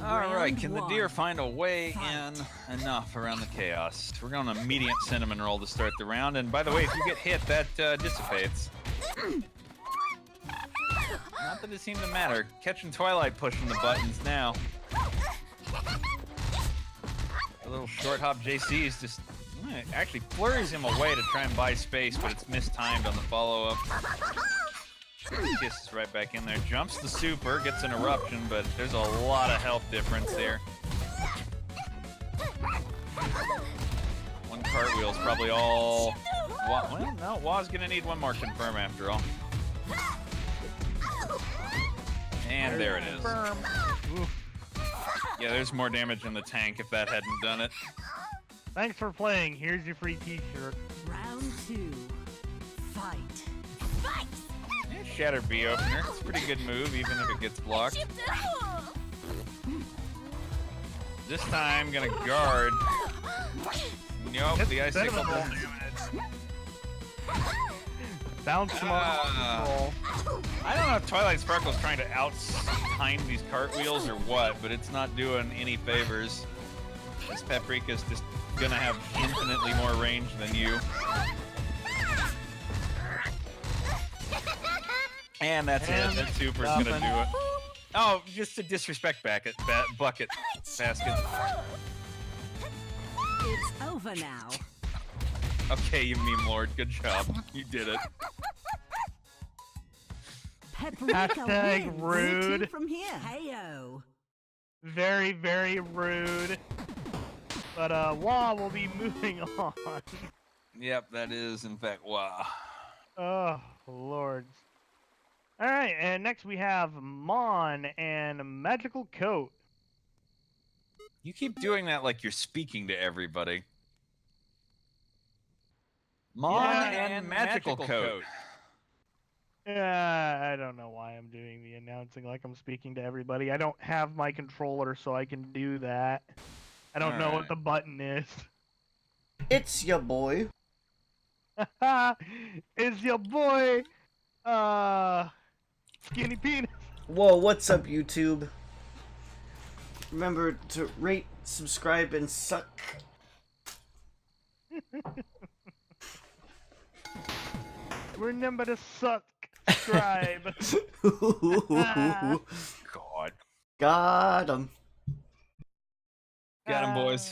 Alright, can the deer find a way in enough around the chaos? We're going a medium cinnamon roll to start the round, and by the way, if you get hit, that dissipates. Not that it seemed to matter. Catching Twilight pushing the buttons now. A little short hop JC's just actually flurries him away to try and buy space, but it's mistimed on the follow-up. Kisses right back in there. Jumps the super, gets an eruption, but there's a lot of health difference there. One cartwheel's probably all Well, no, Wa's gonna need one more confirm after all. And there it is. Confirm. Oof. Yeah, there's more damage in the tank if that hadn't done it. Thanks for playing. Here's your free t-shirt. Round 2. Fight. Yeah, Shatter B opener. It's a pretty good move, even if it gets blocked. This time, gonna guard. Nope, the icicle doesn't. Bounce him off. I don't know if Twilight Sparkle is trying to out-time these cartwheels or what, but it's not doing any favors. This Paprika's just gonna have infinitely more range than you. And that's it. That super's gonna do it. Oh, just a disrespect bucket. Basket. It's over now. Okay, you meme lord. Good job. You did it. Paprika Hashtag wins. rude. Where to from here? Heyo. Very, very rude. But Wah will be moving on. Yep, that is in fact wow. Oh, lords. Alright, and next we have Mon and MagicalCoat. You keep doing that like you're speaking to everybody. Mon and MagicalCoat. Yeah, I don't know why I'm doing the announcing like I'm speaking to everybody. I don't have my controller, so I can do that. I don't know what the button is. It's your boy. It's your boy, Skinny Penis. Whoa, what's up, YouTube? Remember to rate, subscribe, and suck. Remember to subscribe. God. Got him. Got him, boys.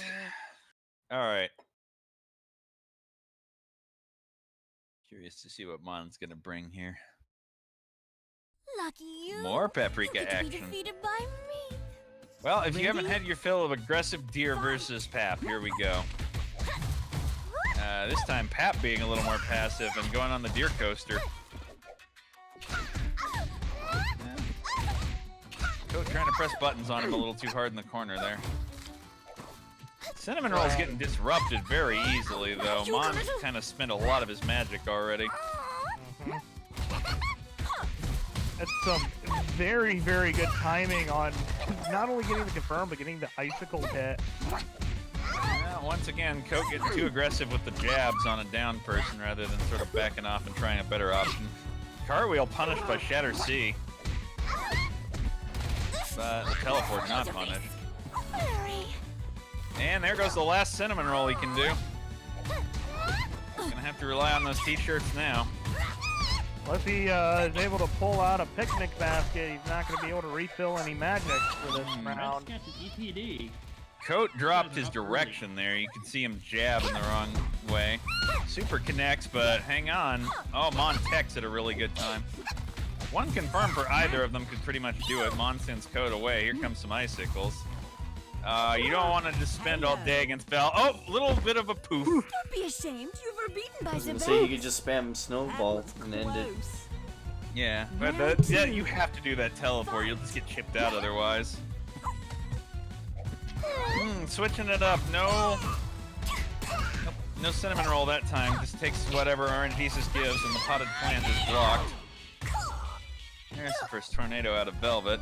Alright. Curious to see what Mon's gonna bring here. Lucky you. More Paprika You get to be action. defeated by me. Well, if you haven't had your fill of aggressive deer versus Pap, here we go. This time Pap being a little more passive and going on the deer coaster. Coat trying to press buttons on him a little too hard in the corner there. Cinnamon Roll's getting disrupted very easily, though. Mon kind of spent a lot of his magic already. That's some very, very good timing on not only getting the confirm, but getting the icicle hit. Once again, Coat getting too aggressive with the jabs on a down person rather than sort of backing off and trying a better option. Cartwheel punished by Shatter C. But the teleport not punished. And there goes the last Cinnamon Roll he can do. Gonna have to rely on those t-shirts now. Unless he is able to pull out a picnic basket, he's not going to be able to refill any magic for this round. Catch an EPD. Coat dropped his direction there. You can see him jab in the wrong way. Super connects, but hang on. Oh, Mon techs at a really good time. One confirm for either of them could pretty much do it. Mon sends Coat away. Here comes some icicles. You don't want to just spend all day against Val. Oh, little bit of a poof. Don't be ashamed. You were beaten by I was gonna the say you could just spam snowball and end it. Yeah, but yeah, you have to do that teleport. You'll just get chipped out otherwise. Switching it up. No Cinnamon Roll that time. Just takes whatever RNGesus gives, and the potted plant is blocked. There's the first tornado out of Velvet.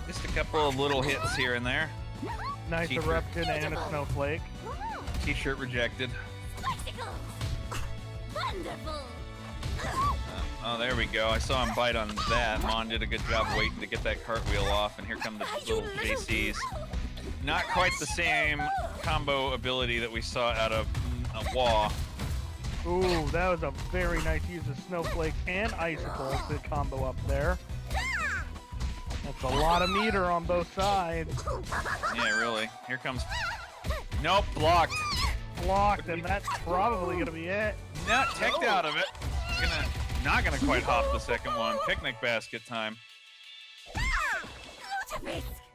Just a couple of little hits here and there. Nice eruption and a snowflake. T-shirt rejected. Wonderful. Oh, there we go. I saw him bite on that. Mon did a good job waiting to get that cartwheel off, and here come the little JCs. Not quite the same combo ability that we saw out of Wah. Ooh, that was a very nice use of snowflakes and icicles to combo up there. That's a lot of meter on both sides. Yeah, really. Here comes... Nope, blocked. Blocked, and that's probably going to be it. Not teched out of it. Not gonna quite hop the second one. Picnic basket time.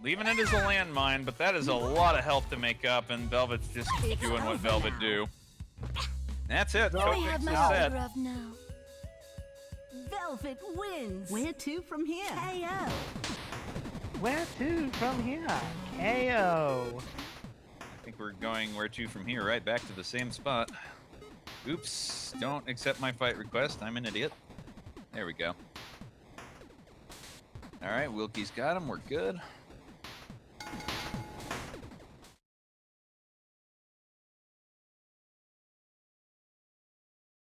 Leaving it as a landmine, but that is a lot of health to make up, and Velvet's just doing what Velvet do. That's it. No, Coat I have picks my the set. finger up now. Velvet wins. Where to from here? KO. Where to from here? KO. I think we're going where to from here, right back to the same spot. Oops, don't accept my fight request. I'm an idiot. There we go. All right, Wilkie's got him. We're good.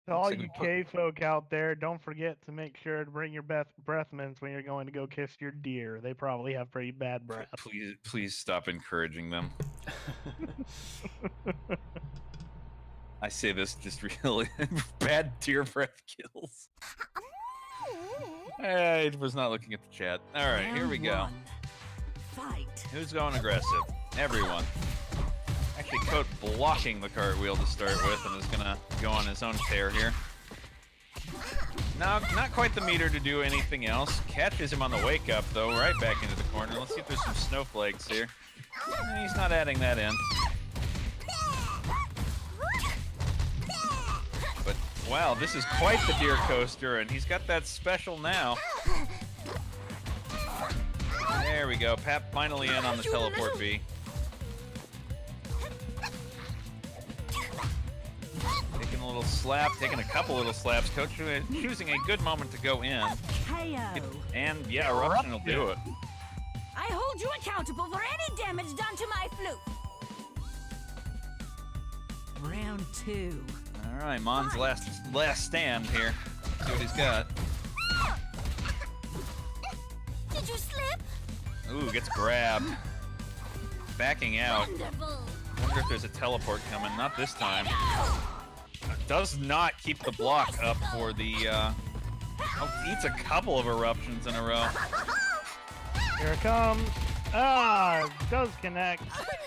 To all Looks like you we put- K-folk out there, don't forget to make sure to bring your breath mints when you're going to go kiss your deer. They probably have pretty bad breath. Please stop encouraging them. I say this just really bad deer breath kills. I was not looking at the chat. All right, here we go. Round 1. Fight. Who's going aggressive? Everyone. Actually, Coat blocking the cartwheel to start with and is gonna go on his own tear here. Now, not quite the meter to do anything else. Catches him on the wake up though, right back into the corner. Let's see if there's some snowflakes here. He's not adding that in. But wow, this is quite the deer coaster, and he's got that special now. There we go. Pap finally in on the teleport bee. Taking a little slap, taking a couple little slaps. Coach choosing a good moment to go in. KO. And yeah, Eruption will do it. I hold you accountable for any damage done to my flute. Round 2. All right, Mon's last stand here. See what he's got. Did you slip? Ooh, gets grabbed. Backing out. Wonderful. Wonder if there's a teleport coming. Not this time. Does not keep the block up for the. Oh, eats a couple of eruptions in a row. Here it comes. Ah, does connect.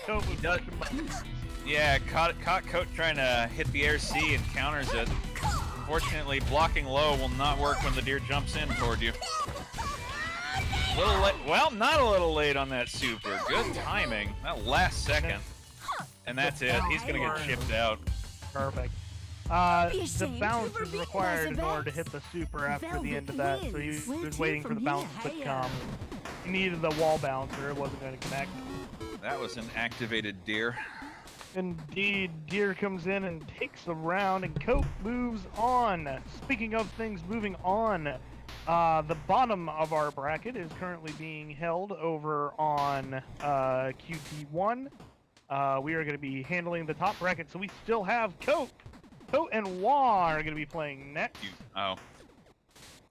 Coat was does. pushing buttons. Yeah, caught Coat trying to hit the air C and counters it. Fortunately, blocking low will not work when the deer jumps in toward you. Little late. Well, not a little late on that super. Good timing. That last second. And that's it. He's gonna get chipped out. Perfect. Be The ashamed. bounce You were is beaten required in as a order to vet. hit the super after the Velvet end of that, so he wins. Where was to waiting for from the bounce here? to come. He needed the wall bouncer, it wasn't going to connect. That was an activated deer. Indeed, deer comes in and takes the round, and Coat moves on. Speaking of things moving on, the bottom of our bracket is currently being held over on QT1. We are going to be handling the top bracket, so we still have Coat. Coat and Wah are going to be playing next. Oh.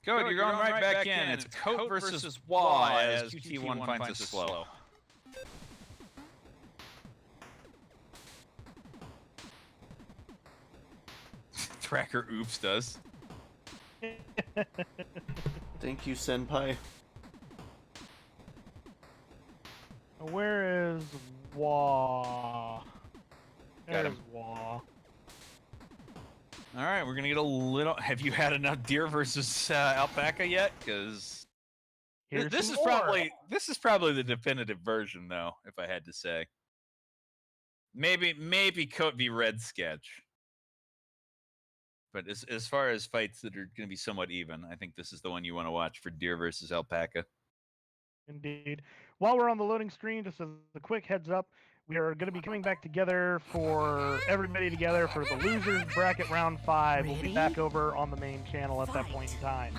Coat, you're going right back in. It's Coat versus Wah as QT1 finds us slow. Tracker Oops does. Thank you, Senpai. Where is Wah? Got There's him. Wah. All right, we're gonna get a little. Have you had enough deer versus alpaca yet? Because Here's this some is more. this is probably the definitive version, though. If I had to say, maybe Coat v Red sketch. But as far as fights that are going to be somewhat even, I think this is the one you want to watch for deer versus alpaca. Indeed. While we're on the loading screen, just as a quick heads up, we are going to be coming back together for everybody together for the losers bracket round 5. We'll be Ready? back over on the main channel at that point in time.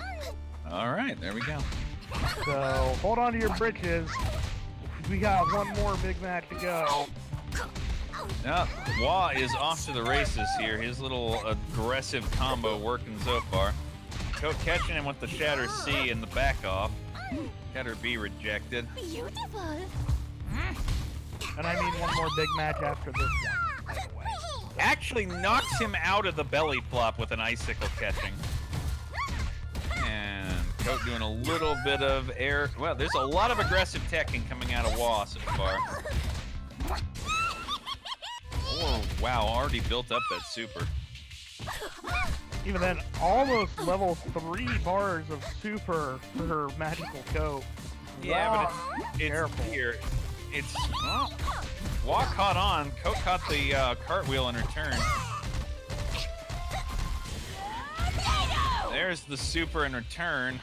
All right, there we go. So hold on to your britches. We got one more big match to go. Now, Wah is off to the races here. His little aggressive combo working so far. Coat catching him with the Shatter C in the back off. Shatter B rejected. Beautiful. And I mean one more big match after this one, by the way. Actually knocks him out of the belly flop with an icicle catching. And Coat doing a little bit of air. Well, there's a lot of aggressive teching coming out of Wah so far. Oh, wow, already built up that super. Even then, almost level 3 bars of super for Magical Coat. Yeah, but it's Careful. here. It's Wah caught on. Coat caught the cartwheel in return. There's the super in return.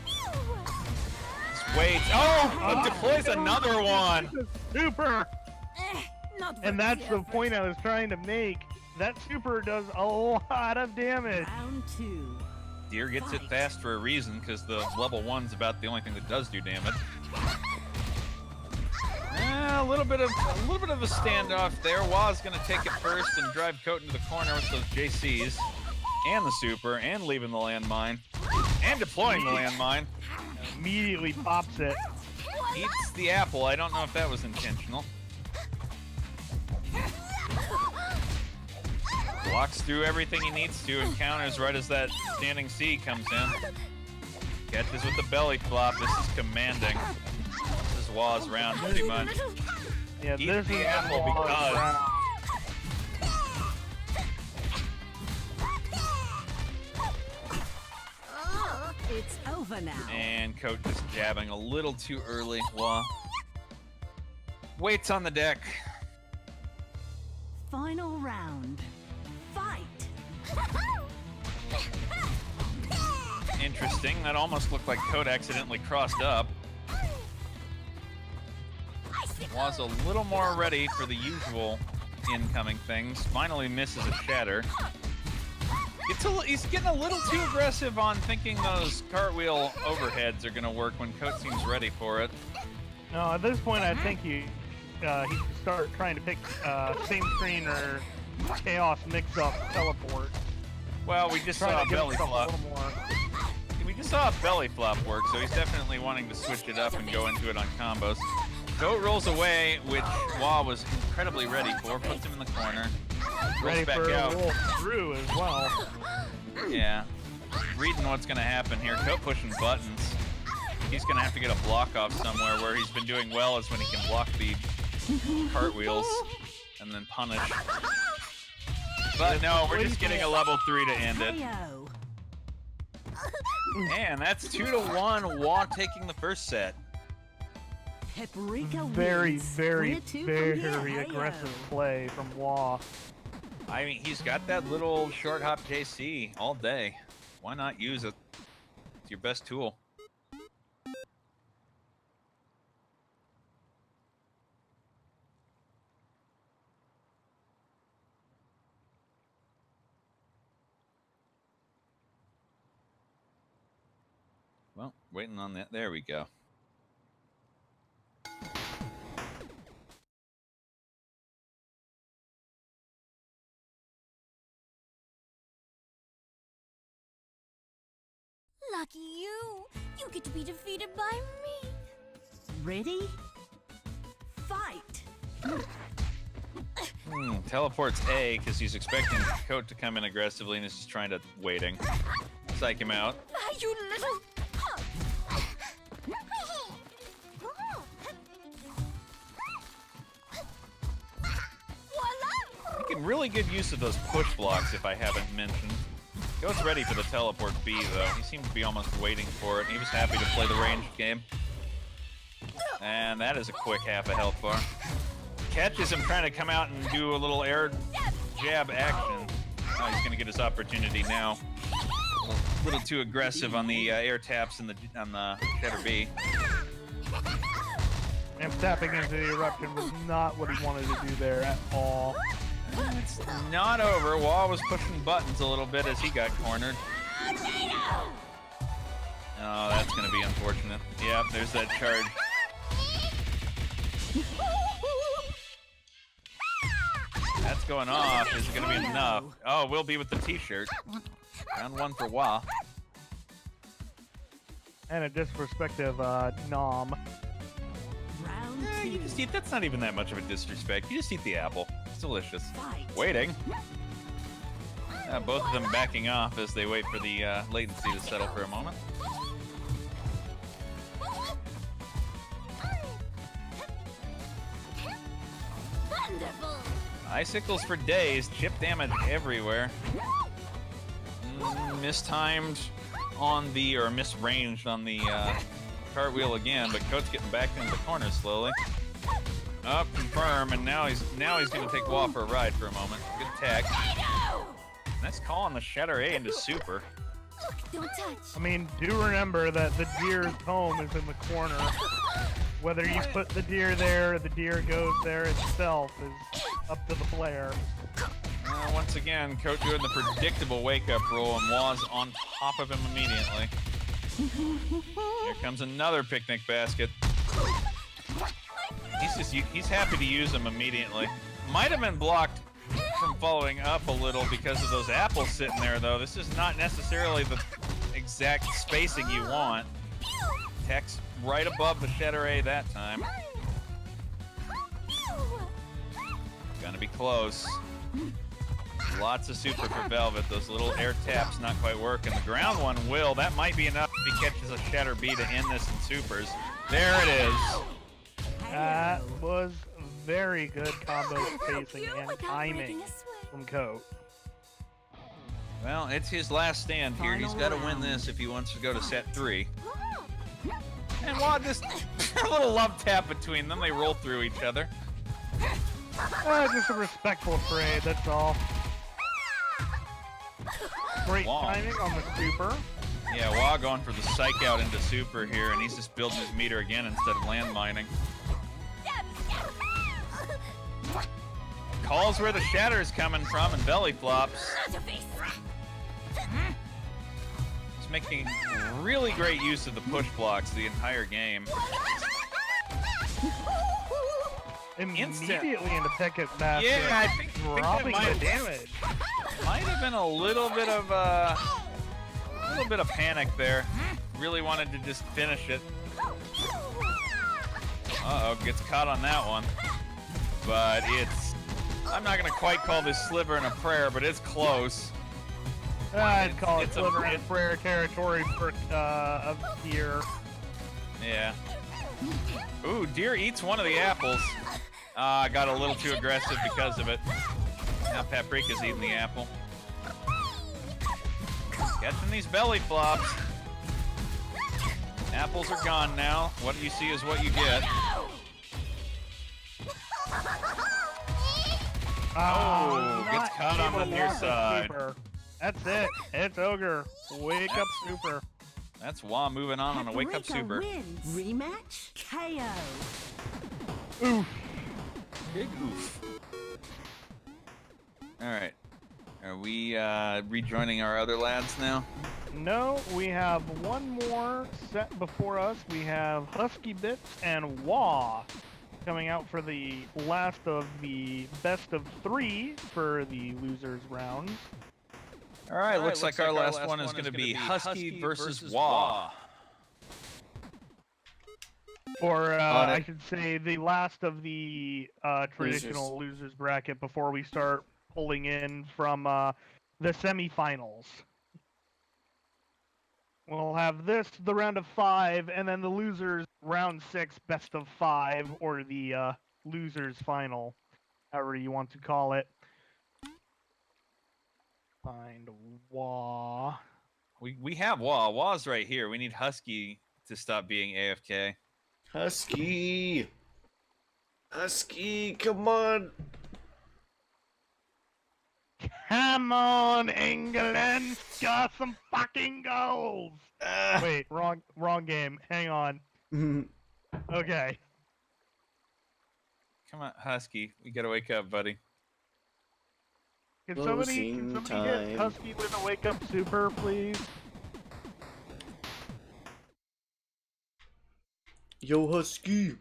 Just wait. Oh! Deploys another one! Super! Not And that's the point I was trying to make. That super does a lot of damage. Round 2. Deer gets it fast for a reason, because the level 1's about the only thing that does do damage. A little bit of a standoff there. Wa's gonna take it first and drive Coat into the corner with those JCs. And the super, and leaving the landmine. And deploying the landmine. Immediately pops it. Eats the apple. I don't know if that was intentional. Walks through everything he needs to and counters right as that standing C comes in. Catches with the belly flop. This is commanding. This is Wa's round pretty much. Yeah, Eat this the is apple Wall's because... round. It's over now. And Coat just jabbing a little too early. Wa waits on the deck. Final round. Fight. Interesting. That almost looked like Coat accidentally crossed up. Was a little more ready for the usual incoming things. Finally misses a shatter. He's getting a little too aggressive on thinking those cartwheel overheads are going to work when Coat seems ready for it. No, at this point, I think he should start trying to pick same screen or chaos mix-up teleport. Well, we just saw a belly flop. A little more. We just saw a belly flop work, so he's definitely wanting to switch it up and go into it on combos. Coat rolls away, which Wa was incredibly ready for. Puts him in the corner. Ready Rolls back for out. a roll through as well. Yeah. Reading what's going to happen here. Coat pushing buttons. He's going to have to get a block off somewhere. Where he's been doing well is when he can block the cartwheels and then punish. But no, we're just getting a level 3 to end it. KO. And that's 2-1. Wa taking the first set. Paprika Very, wins. very, We're two from very here. aggressive Heyo. play from Wa. I mean, he's got that little short hop JC all day. Why not use it? It's your best tool. Well, waiting on that. There we go. Lucky you. You get to be defeated by me. Ready? Fight. Teleports A because he's expecting Coat to come in aggressively and is just trying to waiting. Psych him out. You little... Voila! Making really good use of those push blocks, if I haven't mentioned. Coat's ready for the teleport B, though. He seemed to be almost waiting for it. He was happy to play the ranged game. And that is a quick half a health bar. Catches him trying to come out and do a little air jab action. Oh, he's going to get his opportunity now. A little too aggressive on the air taps on the Shatter B. And tapping into the eruption was not what he wanted to do there at all. It's not over. Wa was pushing buttons a little bit as he got cornered. Oh, that's going to be unfortunate. Yep, there's that charge. That's going off. Is it going to be enough? Oh, we'll be with the t-shirt. Round 1 for Wa. And a disrespective nom. Round You 2. just eat. That's not even that much of a disrespect. You just eat the apple. It's delicious. Fight. Waiting. Both of them backing off as they wait for the latency to settle for a moment. Wonderful! Icicles for days. Chip damage everywhere. Mistimed on the, or misranged on the cartwheel again, but Coat's getting back into the corner slowly. Up, confirm, and now he's going to take Wa for a ride for a moment. Good tech. Nice call on the Shatter A into Super. Don't touch. I mean, do remember that the deer's home is in the corner. Whether you put the deer there or the deer goes there itself is up to the player. Once again, Coat doing the predictable wake-up roll, and Waz on top of him immediately. Here comes another picnic basket. He's happy to use them immediately. Might have been blocked from following up a little because of those apples sitting there, though. This is not necessarily the exact spacing you want. Tech's right above the Shetteray that time. Gonna be close. Lots of super for Velvet. Those little air taps not quite working. The ground one will. That might be enough if he catches a Shatter B to end this in supers. There it is. That was very good combo spacing and timing from Coat. Well, it's his last stand here. He's got to win this if he wants to go to set 3. And Wad, just a little love tap between them. They roll through each other. Just a respectful trade, that's all. Great timing on the super. Yeah, Wah going for the psych out into super here, and he's just building his meter again instead of land mining. Calls where the shatter is coming from and belly flops. He's making really great use of the push blocks the entire game. Immediately into picket basket. Yeah, I think dropping that the damage. Might have been a little bit of panic there. Really wanted to just finish it. Uh-oh, gets caught on that one. But I'm not gonna quite call this sliver and a prayer, but it's close. I'd call it sliver and prayer territory for of deer. Yeah. Ooh, deer eats one of the apples. Got a little too aggressive because of it. Now Paprika's eating the apple. Catching these belly flops. Apples are gone now. What you see is what you get. Oh, gets caught on the near side. That's it. It's Ogre. Wake up super. That's Wah moving on a wake up super. Wins. Rematch KO. Oof. Big oof. Alright. Are we rejoining our other lads now? No, we have one more set before us. We have Huskybits and Wah coming out for the last of the best of 3 for the losers round. Alright, looks like our last one is going to be Husky versus Wah. Or I should say the last of the traditional losers bracket before we start pulling in from the semifinals. We'll have this, the round of 5, and then the losers round 6 best of 5, or the losers final, however you want to call it. Find Wah. We have Wah. Wah's right here. We need Husky to stop being AFK. Husky! Husky, come on! Come on, England! Got some fucking goals! Wait, wrong game. Hang on. Okay. Come on, Husky. We gotta wake up, buddy. Can somebody get Husky with a wake up super, please? Yo, Husky!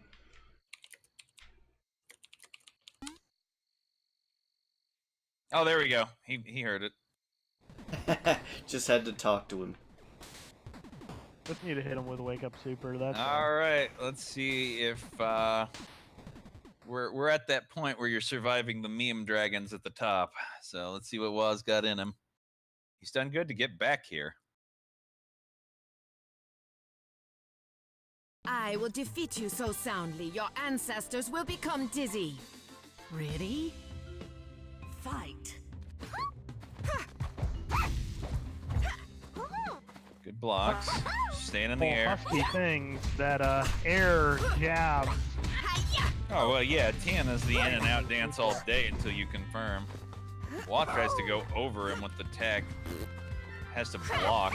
Oh, there we go. He heard it. Just had to talk to him. Just need to hit him with a wake up super. That's all right. Let's see if we're at that point where you're surviving the meme dragons at the top. So let's see what Wah's got in him. He's done good to get back here. I will defeat you so soundly, your ancestors will become dizzy. Ready? Fight. Good blocks. Staying in the air. Husky things that air jabs. Oh, well, yeah. Tiana's the in and out dance all day until you confirm. Wah tries to go over him with the tech. has to block.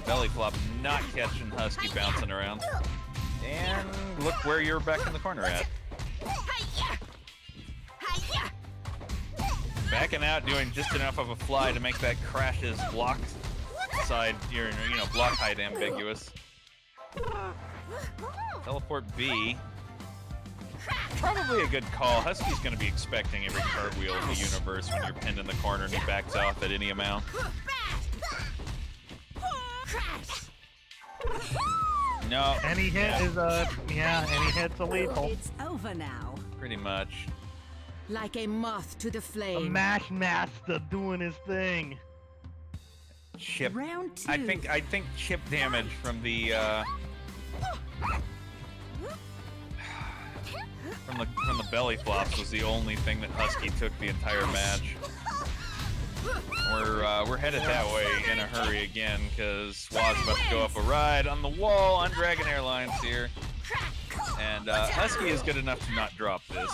Belly flop not catching Husky bouncing around. And look where you're back in the corner at. Backing out, doing just enough of a fly to make that crash his block side, block height ambiguous. Teleport B. Probably a good call. Husky's going to be expecting every cartwheel in the universe when you're pinned in the corner and he backs off at any amount. No. Any hit is any hit's a lethal. It's over now. Pretty much. Like a moth to the The flame. Mash Master doing his thing. Chip. Round 2. I think chip damage from the from the belly flops was the only thing that Husky took the entire match. We're headed that way in a hurry again because Waz about to go up a ride on the wall on Dragon Airlines here, and Husky is good enough to not drop this.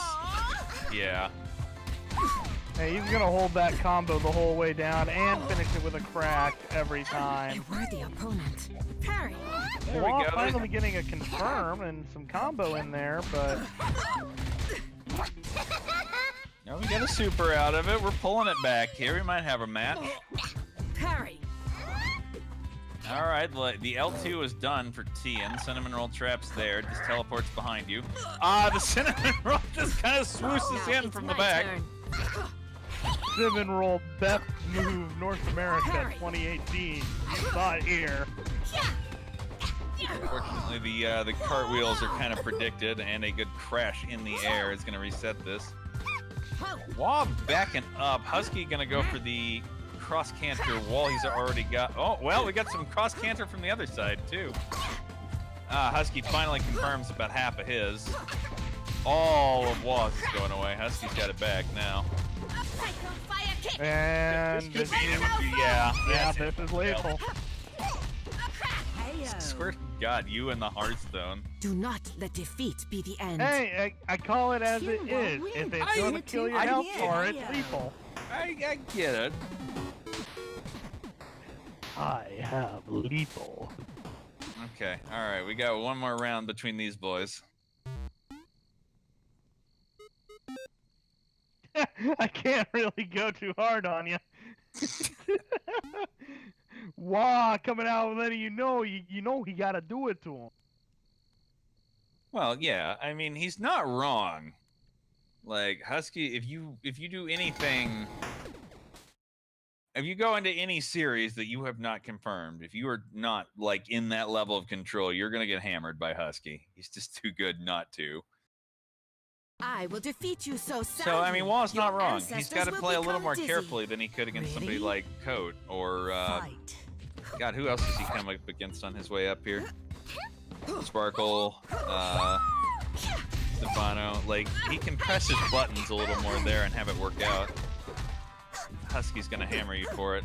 Yeah. Hey, he's gonna hold that combo the whole way down and finish it with a crack every time. A worthy opponent. Parry. There we Well, go. finally getting a confirm and some combo in there, but Now we got a super out of it. We're pulling it back here. We might have a match. Parry. All right, the L2 is done for T, and the cinnamon roll trap's there. Just teleports behind you. The cinnamon roll just kind of swooshes Now in it's from the my back. turn. Cinnamon Roll best move North America 2018. You saw it here. Unfortunately, the cartwheels are kind of predicted, and a good crash in the air is going to reset this. While backing up, Husky going to go for the cross canter wall he's already got. Oh, well, we got some cross canter from the other side, too. Husky finally confirms about half of his. All of Waz is going away. Husky's got it back now. And This this could be, is, yeah, this is lethal. Swear to God, you and the Hearthstone. Do not let defeat be the end. Hey, I call it as it Team is. will If win. it's gonna kill your health bar, it's Yeah. lethal. I get it. I have lethal. Okay, alright, we got one more round between these boys. I can't really go too hard on you. Wow, coming out with letting you know he gotta do it to him. Well, yeah, I mean, he's not wrong. Like, Husky, if you do anything... If you go into any series that you have not confirmed, if you are not, like, in that level of control, you're gonna get hammered by Husky. He's just too good not to. I will defeat you so soundly. So, I mean, Wall's not Your wrong. He's ancestors got to will play a little become more dizzy. carefully than he could against somebody Ready? like Coat or, Fight. God, who else does he come up against on his way up here? Sparkle, Stephano. Like, he can press his buttons a little more there and have it work out. Husky's gonna hammer you for it.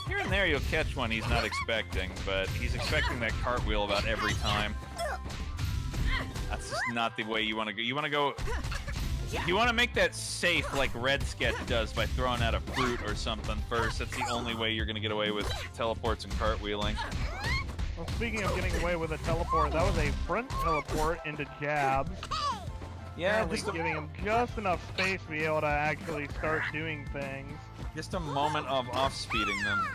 Here and there you'll catch one he's not expecting, but he's expecting that cartwheel about every time. That's just not the way you want to go. You want to go... You want to make that safe like Red Sketch does by throwing out a fruit or something first. That's the only way you're going to get away with teleports and cartwheeling. Well, speaking of getting away with a teleport, that was a front teleport into jabs. Yeah, Apparently giving him just enough space to be able to actually start doing things. just a moment of off-speeding them.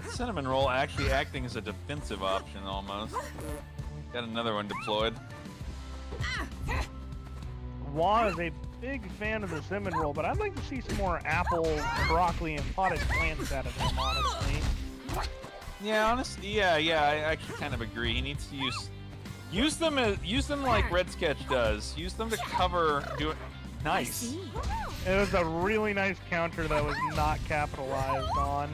That cinnamon roll actually acting as a defensive option almost. Got another one deployed. Juan is a big fan of the cinnamon roll, but I'd like to see some more apple, broccoli, and potted plants out of him, honestly. Yeah, honestly, yeah, I actually kind of agree. He needs to use them like Red Sketch does. Use them to cover. Do it nice. It was a really nice counter that was not capitalized on.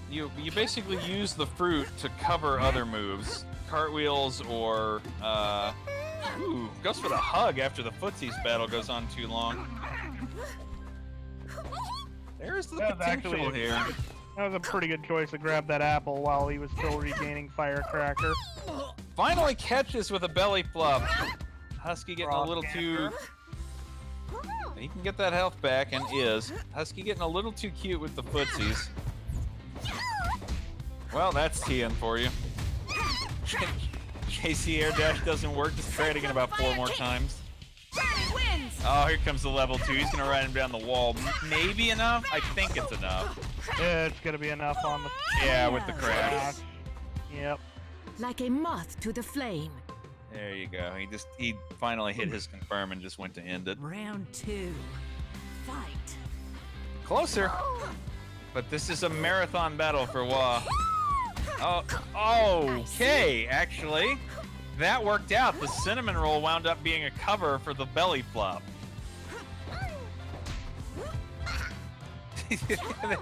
You basically use the fruit to cover other moves, cartwheels or ooh, goes for the hug after the footsies battle goes on too long. There's the That was potential actually- here. That was a pretty good choice to grab that apple while he was still regaining firecracker. Finally catches with a belly flop. Husky getting a little too He can get that health back, and is. Husky getting a little too cute with the footsies. Well, that's TN for you. JC air dash doesn't work. Just try it again about 4 more times. Oh, here comes the level 2. He's gonna ride him down the wall. Maybe enough? I think it's enough. Yeah, it's gonna be enough on the. Yeah, with the crash. Yep. Like a moth to the flame. There you go. He finally hit his confirm and just went to end it. Round 2. Fight. Closer. But this is a marathon battle for Wah. Oh, okay, actually. That worked out. The cinnamon roll wound up being a cover for the belly flop.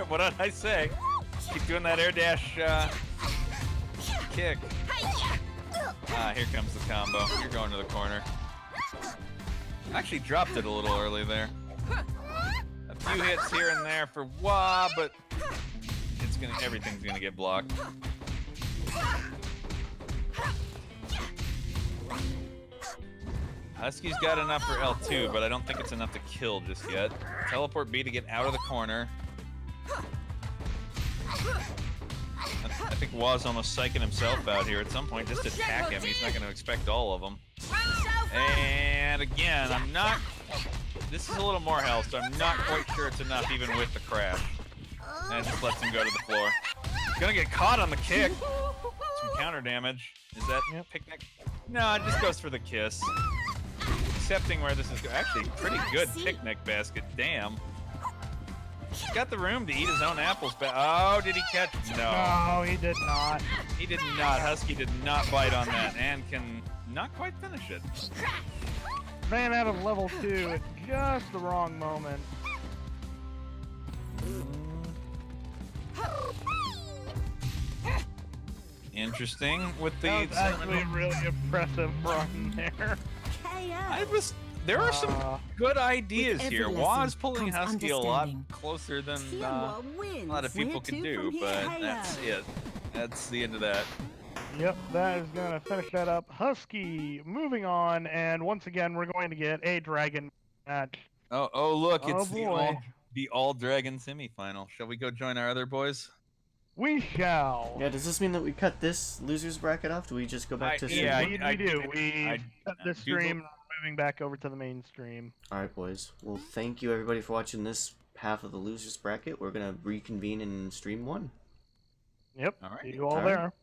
What did I say? Keep doing that air dash kick. Ah, here comes the combo. You're going to the corner. Actually dropped it a little early there. A few hits here and there for Wah, but everything's gonna get blocked. Husky's got enough for L2, but I don't think it's enough to kill just yet. Teleport B to get out of the corner. I think Wah's almost psyching himself out here. At some point, just attack him. He's not going to expect all of them. And again, this is a little more health, so I'm not quite sure it's enough even with the crash. And it just lets him go to the floor. He's going to get caught on the kick. Some counter damage. Is that picnic? No, it just goes for the kiss. Accepting where this is actually pretty good picnic basket. Damn. He's got the room to eat his own apples. Oh, did he catch? No. No, he did not. He did not. Husky did not bite on that and can not quite finish it. Ran out of level 2 at just the wrong moment. Interesting with the. That was actually a really impressive run there. There are some good ideas With here. every Wah's lesson pulling comes Husky a lot understanding. closer than Tianhua wins. a lot of people Where can to do, from here? but Hey-o. that's it. That's the end of that. Yep, that is gonna finish that up. Husky moving on, and once again we're going to get a dragon match. Oh look, Oh, it's boy. the all dragon semifinal. Shall we go join our other boys? We shall. Yeah, does this mean that we cut this loser's bracket off? Do we just go back to yeah, stream? we do. We I cut this do go- stream, moving back over to the main stream. Alright, boys. Well, thank you everybody for watching this half of the loser's bracket. We're gonna reconvene in stream 1. Yep. All right. See you all All right. there.